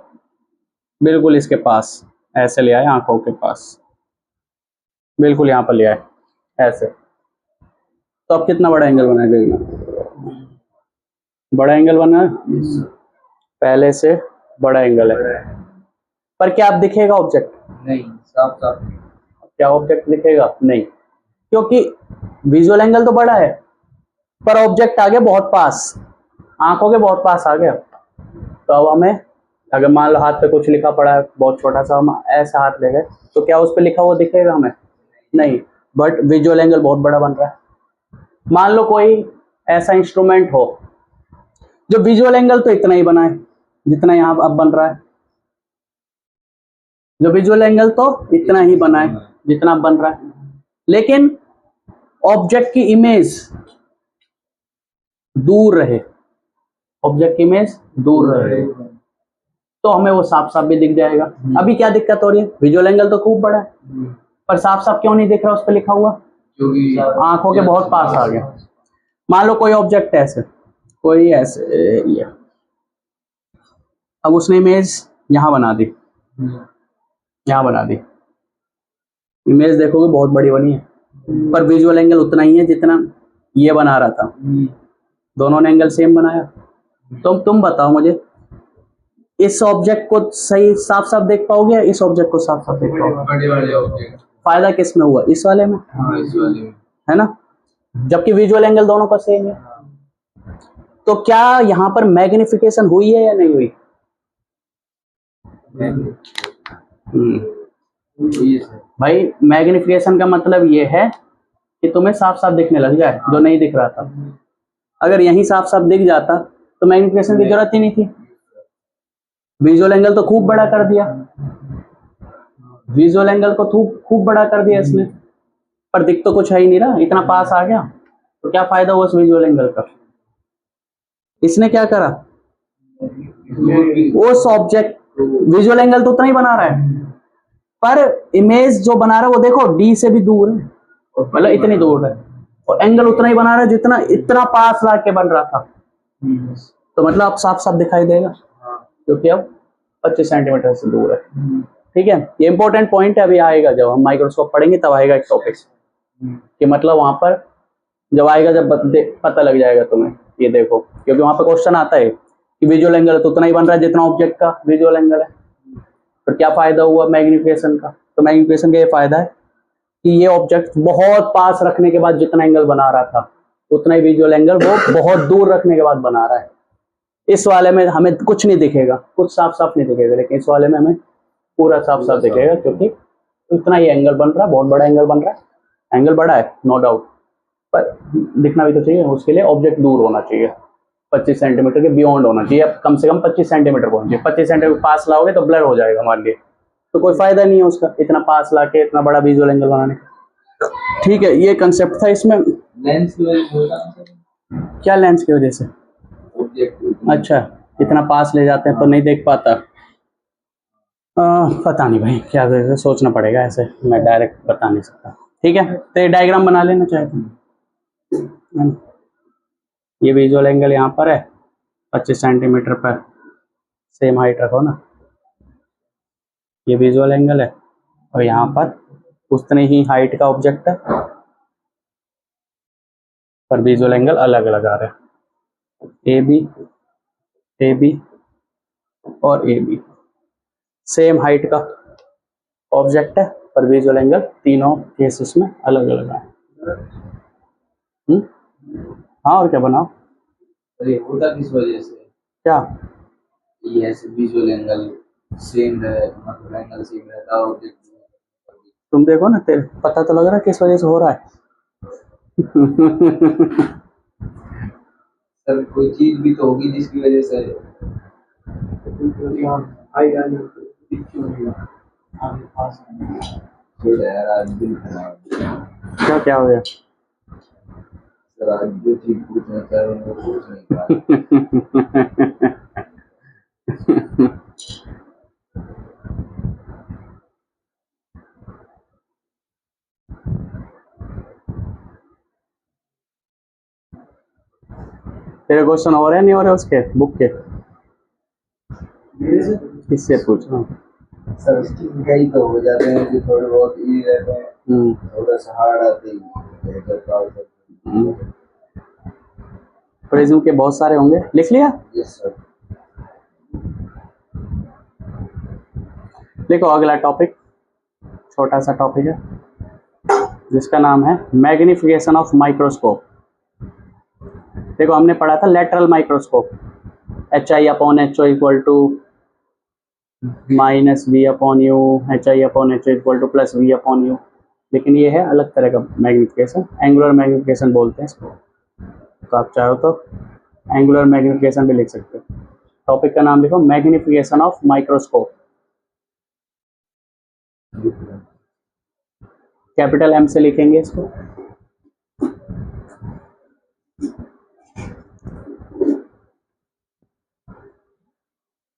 बिल्कुल इसके पास, ऐसे ले आए आंखों के पास, बिल्कुल यहां पर ले आए ऐसे, तो अब कितना बड़ा एंगल बना है, बड़ा एंगल बना है, पहले से बड़ा एंगल है। पर क्या अब दिखेगा ऑब्जेक्ट? नहीं, साफ साफ क्या ऑब्जेक्ट दिखेगा? नहीं, क्योंकि विजुअल एंगल तो बड़ा है पर ऑब्जेक्ट आ गया बहुत पास, आंखों के बहुत पास आ गया। तो अब हमें, अगर मान लो हाथ पे कुछ लिखा पड़ा है बहुत छोटा सा, हम ऐसा हाथ ले गए तो क्या उस पे लिखा हुआ दिखेगा हमें? नहीं, बट विजुअल एंगल बहुत बड़ा बन रहा है। मान लो कोई ऐसा इंस्ट्रूमेंट हो जो विजुअल एंगल तो इतना ही बना है जितना यहां अब बन रहा है, जो विजुअल एंगल तो इतना ही बना है जितना अब बन रहा है, लेकिन ऑब्जेक्ट की इमेज दूर रहे, ऑब्जेक्ट की इमेज दूर रहे, तो हमें वो साफ साफ भी दिख जाएगा। अभी क्या दिक्कत हो रही है? विजुअल एंगल तो खूब बड़ा है पर साफ साफ क्यों नहीं दिख रहा उस पर लिखा हुआ? क्योंकि आंखों के बहुत पास आ गया। मान लो कोई ऑब्जेक्ट है ऐसे, कोई ऐसे, ये अब उसने इमेज यहां बना दी, यहां बना दी, इमेज देखोगे बहुत बड़ी बनी है पर विजुअल एंगल उतना ही है जितना ये बना रहा था। दोनों ने एंगल सेम बनाया। तो तुम बताओ मुझे, इस ऑब्जेक्ट को सही साफ साफ देख पाओगे या इस ऑब्जेक्ट को साफ साफ देख पाओगे? बड़े वाले ऑब्जेक्ट। फायदा किस में हुआ? इस वाले में। हाँ, इस वाले में, है ना, जबकि विजुअल एंगल दोनों का सेम है। तो क्या यहां पर मैग्निफिकेशन हुई है या नहीं हुई? भाई मैग्निफिकेशन का मतलब ये है कि तुम्हें साफ साफ दिखने लग जाए जो नहीं दिख रहा था। अगर यही साफ साफ दिख जाता तो मैग्निफिकेशन की जरूरत ही नहीं थी। विजुअल एंगल तो खूब बड़ा कर दिया, विजुअल एंगल को खूब बड़ा कर दिया इसने, पर दिख तो कुछ है ही नहीं रहा, इतना पास आ गया, तो क्या फायदा हुआ उस विजुअल एंगल का? इसने क्या करा, उस ऑब्जेक्ट, विजुअल एंगल तो उतना ही बना रहा है पर इमेज जो बना रहा है वो देखो डी से भी दूर है, मतलब इतनी दूर है, और एंगल उतना ही बना रहा है जितना इतना पास लाके बन रहा था। तो मतलब अब साफ साफ दिखाई देगा क्योंकि अब 25 सेंटीमीटर से दूर है। ठीक है, ये इंपॉर्टेंट पॉइंट है, अभी आएगा जब हम माइक्रोस्कोप पढ़ेंगे तब आएगा एक टॉपिक कि मतलब वहां पर जब आएगा जब पता लग जाएगा तुम्हें। ये देखो, क्योंकि वहां पर क्वेश्चन आता है कि विजुअल एंगल तो उतना ही बन रहा है जितना ऑब्जेक्ट का विजुअल एंगल है, तो क्या फायदा हुआ मैग्निफिकेशन का? तो मैग्निफिकेशन का ये फायदा है कि ये ऑब्जेक्ट बहुत पास रखने के बाद जितना एंगल बना रहा था उतना ही विजुअल एंगल वो बहुत दूर रखने के बाद बना रहा है। इस वाले में हमें कुछ नहीं दिखेगा, कुछ साफ साफ नहीं दिखेगा, लेकिन इस वाले में हमें पूरा साफ साफ दिखेगा क्योंकि इतना ही एंगल बन रहा है, बहुत बड़ा एंगल बन रहा है। एंगल बड़ा है नो डाउट, पर दिखना भी तो चाहिए, उसके लिए ऑब्जेक्ट दूर होना चाहिए, 25 सेंटीमीटर के बियॉन्ड होना चाहिए, कम से कम 25 सेंटीमीटर होना चाहिए। 25 सेंटीमीटर पास लाओगे तो ब्लर हो जाएगा मान लिए, तो कोई फायदा नहीं है उसका इतना पास लाके इतना बड़ा विजुअल एंगल बनाने का। ठीक है, ये कंसेप्ट था इसमें। लेंस की वजह से होता है। क्या लेंस की वजह से? अच्छा, इतना पास ले जाते हैं तो नहीं देख पाता। पता नहीं भाई, क्या वजह, सोचना पड़ेगा, ऐसे मैं डायरेक्ट बता नहीं सकता। ठीक है, तो ये डायग्राम बना लेना चाहे तुम। ये विजुअल एंगल यहाँ पर है 25 सेंटीमीटर पर, सेम हाइट रखो ना, ये विजुअल एंगल है और यहाँ पर उतने ही हाइट का ऑब्जेक्ट है पर विजुअल एंगल अलग अलग आ रहे हैं, ए बी और ए बी, सेम हाइट का ऑब्जेक्ट है पर विजुअल एंगल तीनों केसेस में अलग अलग आए। हाँ, और क्या बनाओ? अरे होता किस वजह से? क्या ये ऐसे विजुअल एंगल सेम रहे, मतलब एंगल सेम रहता है ऑब्जेक्ट। तुम देखो ना, तेरे पता तो लग रहा है किस वजह से हो रहा है। सर कोई चीज भी तो होगी जिसकी वजह से छोड़ यार, आज दिन खराब है। क्या हो गया? सर आज जो चीज पूछना चाह रहे हैं वो पूछ नहीं पा रहे। तेरे क्वेश्चन हो रहे हैं नहीं हो रहे उसके बुक के? किससे पूछ रहा हूँ? सर कई तो हो जाते हैं जो थोड़े बहुत इजी रहते हैं, थोड़ा सा हार्ड आते ही। प्रिज्म के बहुत सारे होंगे, लिख लिया? Yes sir. देखो अगला टॉपिक छोटा सा टॉपिक है जिसका नाम है मैग्निफिकेशन ऑफ माइक्रोस्कोप। देखो हमने पढ़ा था lateral microscope, HI/HO equal to -V/U, HI/HO equal to +V/U। लेकिन ये है अलग तरह का मैग्निफिकेशन, एंगुलर मैग्निफिकेशन बोलते हैं इसको। तो आप चाहो तो एंगुलर मैग्निफिकेशन भी लिख सकते हो। टॉपिक का नाम लिखो magnification of microscope. Capital M से लिखेंगे इसको।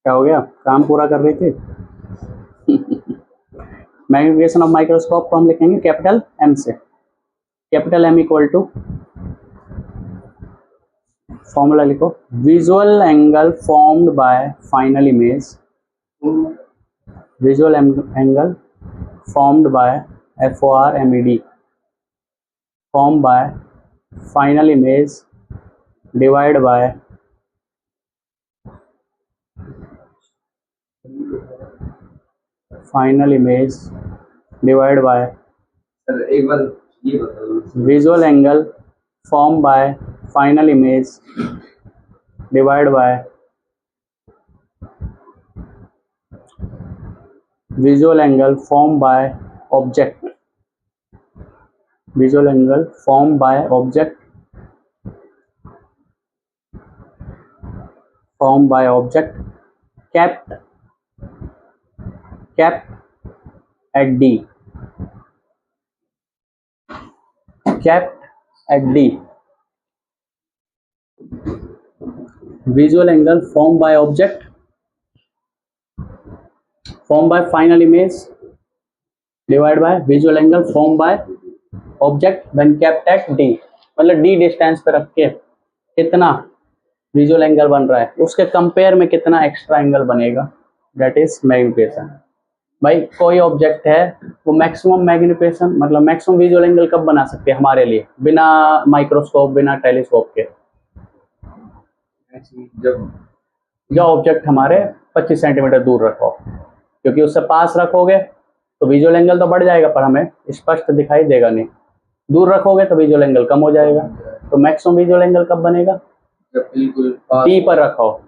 क्या हो गया? काम पूरा कर रही थी। मैग्निफिकेशन ऑफ माइक्रोस्कोप को हम लिखेंगे कैपिटल M से। Capital M equal to, formula लिखो, visual angle formed by final image, visual angle formed by FORMED, form by final image divide by final image divide by sir एक बार ये बताओ, visual angle form by final image divide by visual angle form by object, visual angle form by object, form by object kept at D, kept at D, visual angle formed by object, formed by final image divided by visual angle formed by object when kept at D। मतलब D distance पे रख के कितना visual angle बन रहा है उसके compare में कितना एक्स्ट्रा एंगल बनेगा, दैट इज मैग्निफिकेशन। भाई कोई ऑब्जेक्ट है वो मैक्सिमम मैग्निफिकेशन मतलब मैक्सिमम विजुअल एंगल कब बना सकते हैं हमारे लिए बिना माइक्रोस्कोप बिना टेलीस्कोप के? जो ऑब्जेक्ट हमारे 25 सेंटीमीटर दूर रखो, क्योंकि उससे पास रखोगे तो विजुअल एंगल तो बढ़ जाएगा पर हमें स्पष्ट दिखाई देगा नहीं, दूर रखोगे तो विजुअल एंगल कम हो जाएगा। तो मैक्सिमम विजुअल एंगल कब बनेगा? जब बिल्कुल डी पर रखो,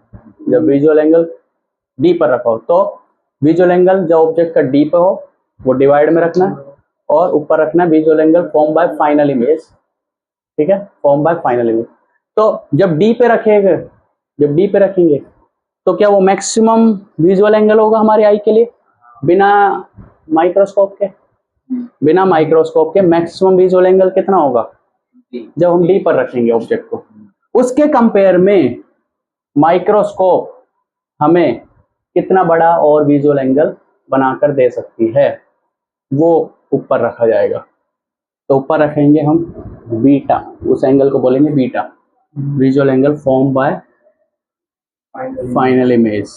जब विजुअल एंगल डी पर रखो तो विजुअल एंगल जो ऑब्जेक्ट का डी पे हो वो डिवाइड में रखना है और ऊपर रखना है visual angle form by final image, ठीक है, फॉर्म बाय फाइनल इमेज। तो जब डी पे रखेंगे, जब डी पे रखेंगे तो क्या वो मैक्सिमम विजुअल एंगल होगा हमारे आई के लिए बिना माइक्रोस्कोप के? बिना माइक्रोस्कोप के मैक्सिमम विजुअल एंगल कितना होगा जब हम डी पर रखेंगे ऑब्जेक्ट को। उसके कंपेयर में माइक्रोस्कोप हमें कितना बड़ा और विजुअल एंगल बनाकर दे सकती है, वो ऊपर रखा जाएगा। तो ऊपर रखेंगे हम बीटा, उस एंगल को बोलेंगे beta, visual angle form by final image.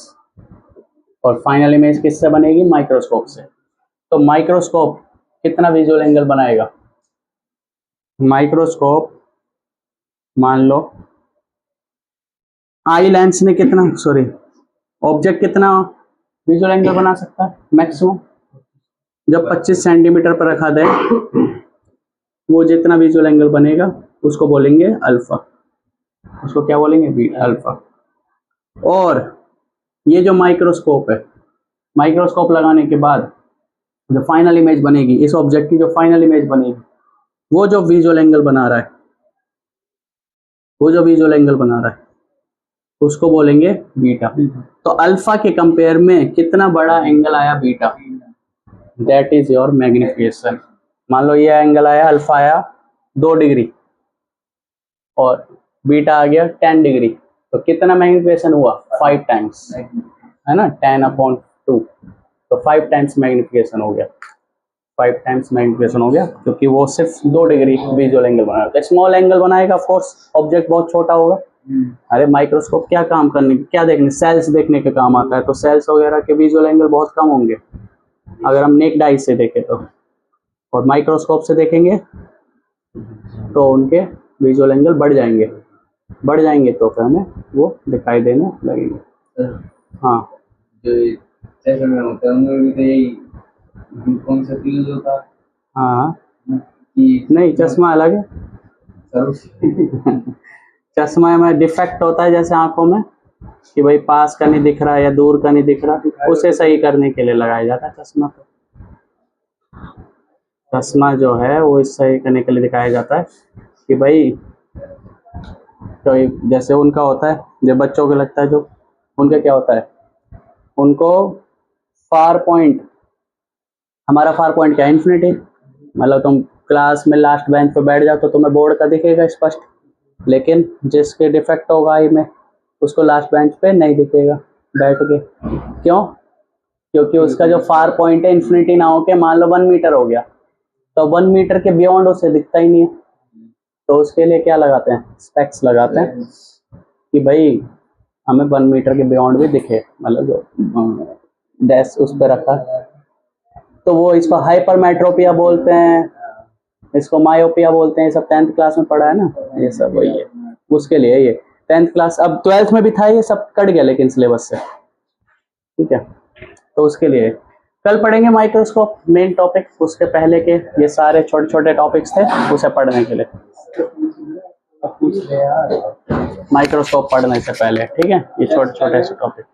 और फाइनल इमेज किससे बनेगी? माइक्रोस्कोप से। तो माइक्रोस्कोप कितना विजुअल एंगल बनाएगा? माइक्रोस्कोप मान लो आई लेंस ने कितना, सॉरी ऑब्जेक्ट कितना विजुअल एंगल बना सकता है मैक्सिमम? जब 25 सेंटीमीटर पर रखा दे वो जितना विजुअल एंगल बनेगा उसको बोलेंगे अल्फा, उसको क्या बोलेंगे? Beta, alpha. और ये जो माइक्रोस्कोप है, माइक्रोस्कोप लगाने के बाद जो फाइनल इमेज बनेगी, इस ऑब्जेक्ट की जो फाइनल इमेज बनेगी, वो जो विजुअल एंगल बना रहा है, वो जो विजुअल एंगल बना रहा है उसको बोलेंगे बीटा। तो अल्फा के कंपेयर में कितना बड़ा एंगल आया? Beta. That is your magnification. मान लो ये एंगल आया, अल्फा आया 2 डिग्री और बीटा आ गया 10 डिग्री, तो कितना मैग्निफिकेशन हुआ? 5 टाइम्स, है ना, 10/2, तो 5 टाइम्स मैग्निफिकेशन हो गया, 5 टाइम्स मैग्निफिकेशन हो गया, क्योंकि वो सिर्फ 2 डिग्री विजुअल एंगल बनाया था। स्मॉल एंगल बनाएगा, ऑफ कोर्स ऑब्जेक्ट बहुत छोटा होगा। अरे माइक्रोस्कोप क्या काम करने, क्या देखने, सेल्स देखने के काम आता है, तो सेल्स वगैरह के विजुअल एंगल बहुत कम होंगे अगर हम नेक्ड आई से देखें तो, और माइक्रोस्कोप से देखेंगे तो उनके विजुअल एंगल बढ़ जाएंगे तो फिर हमें वो दिखाई देने लगेंगे। हाँ, जो जैसे में होता है उनमें भी तो यही कॉन्सेप्ट यूज होता है। हाँ, कि नहीं, चश्मा अलग है। चश्मा में डिफेक्ट होता है जैसे आंखों में, कि भाई पास का नहीं दिख रहा या दूर का नहीं दिख रहा, उसे सही करने के लिए लगाया जाता है चश्मा। चश्मा जो है वो इस सही करने के लिए दिखाया जाता है कि भाई, तो जैसे उनका होता है, जब बच्चों को लगता है, जो उनका क्या होता है, उनको फार पॉइंट, हमारा फार पॉइंट क्या है? इन्फिनिटी। मतलब तुम क्लास में लास्ट बेंच पे बैठ जाओ तो तुम्हें बोर्ड का दिखेगा स्पष्ट, लेकिन जिसके डिफेक्ट होगा आई में उसको लास्ट बेंच पे नहीं दिखेगा बैठ के। क्यों? क्योंकि उसका जो फार पॉइंट है इन्फिनिटी ना होके मान लो 1 मीटर हो गया, तो 1 मीटर के बियॉन्ड उसे दिखता ही नहीं है, तो उसके लिए क्या लगाते हैं? स्पेक्स लगाते हैं कि भाई हमें 1 मीटर के बियॉन्ड भी दिखे, मतलब जो डैश उस पर रखा, तो वो इसको हाइपरमेट्रोपिया बोलते हैं, इसको मायोपिया बोलते हैं। ये सब 10th क्लास में पढ़ा है ना, ये सब वही है, उसके लिए ये 10th क्लास, अब 12th में भी था, ये सब कट गया लेकिन सिलेबस से, ठीक है, तो उसके लिए कल पढ़ेंगे माइक्रोस्कोप मेन टॉपिक, उसके पहले के ये सारे छोटे छोटे टॉपिक्स थे उसे पढ़ने के लिए, माइक्रोस्कोप पढ़ने से पहले, ठीक है, ये छोटे छोटे से टॉपिक।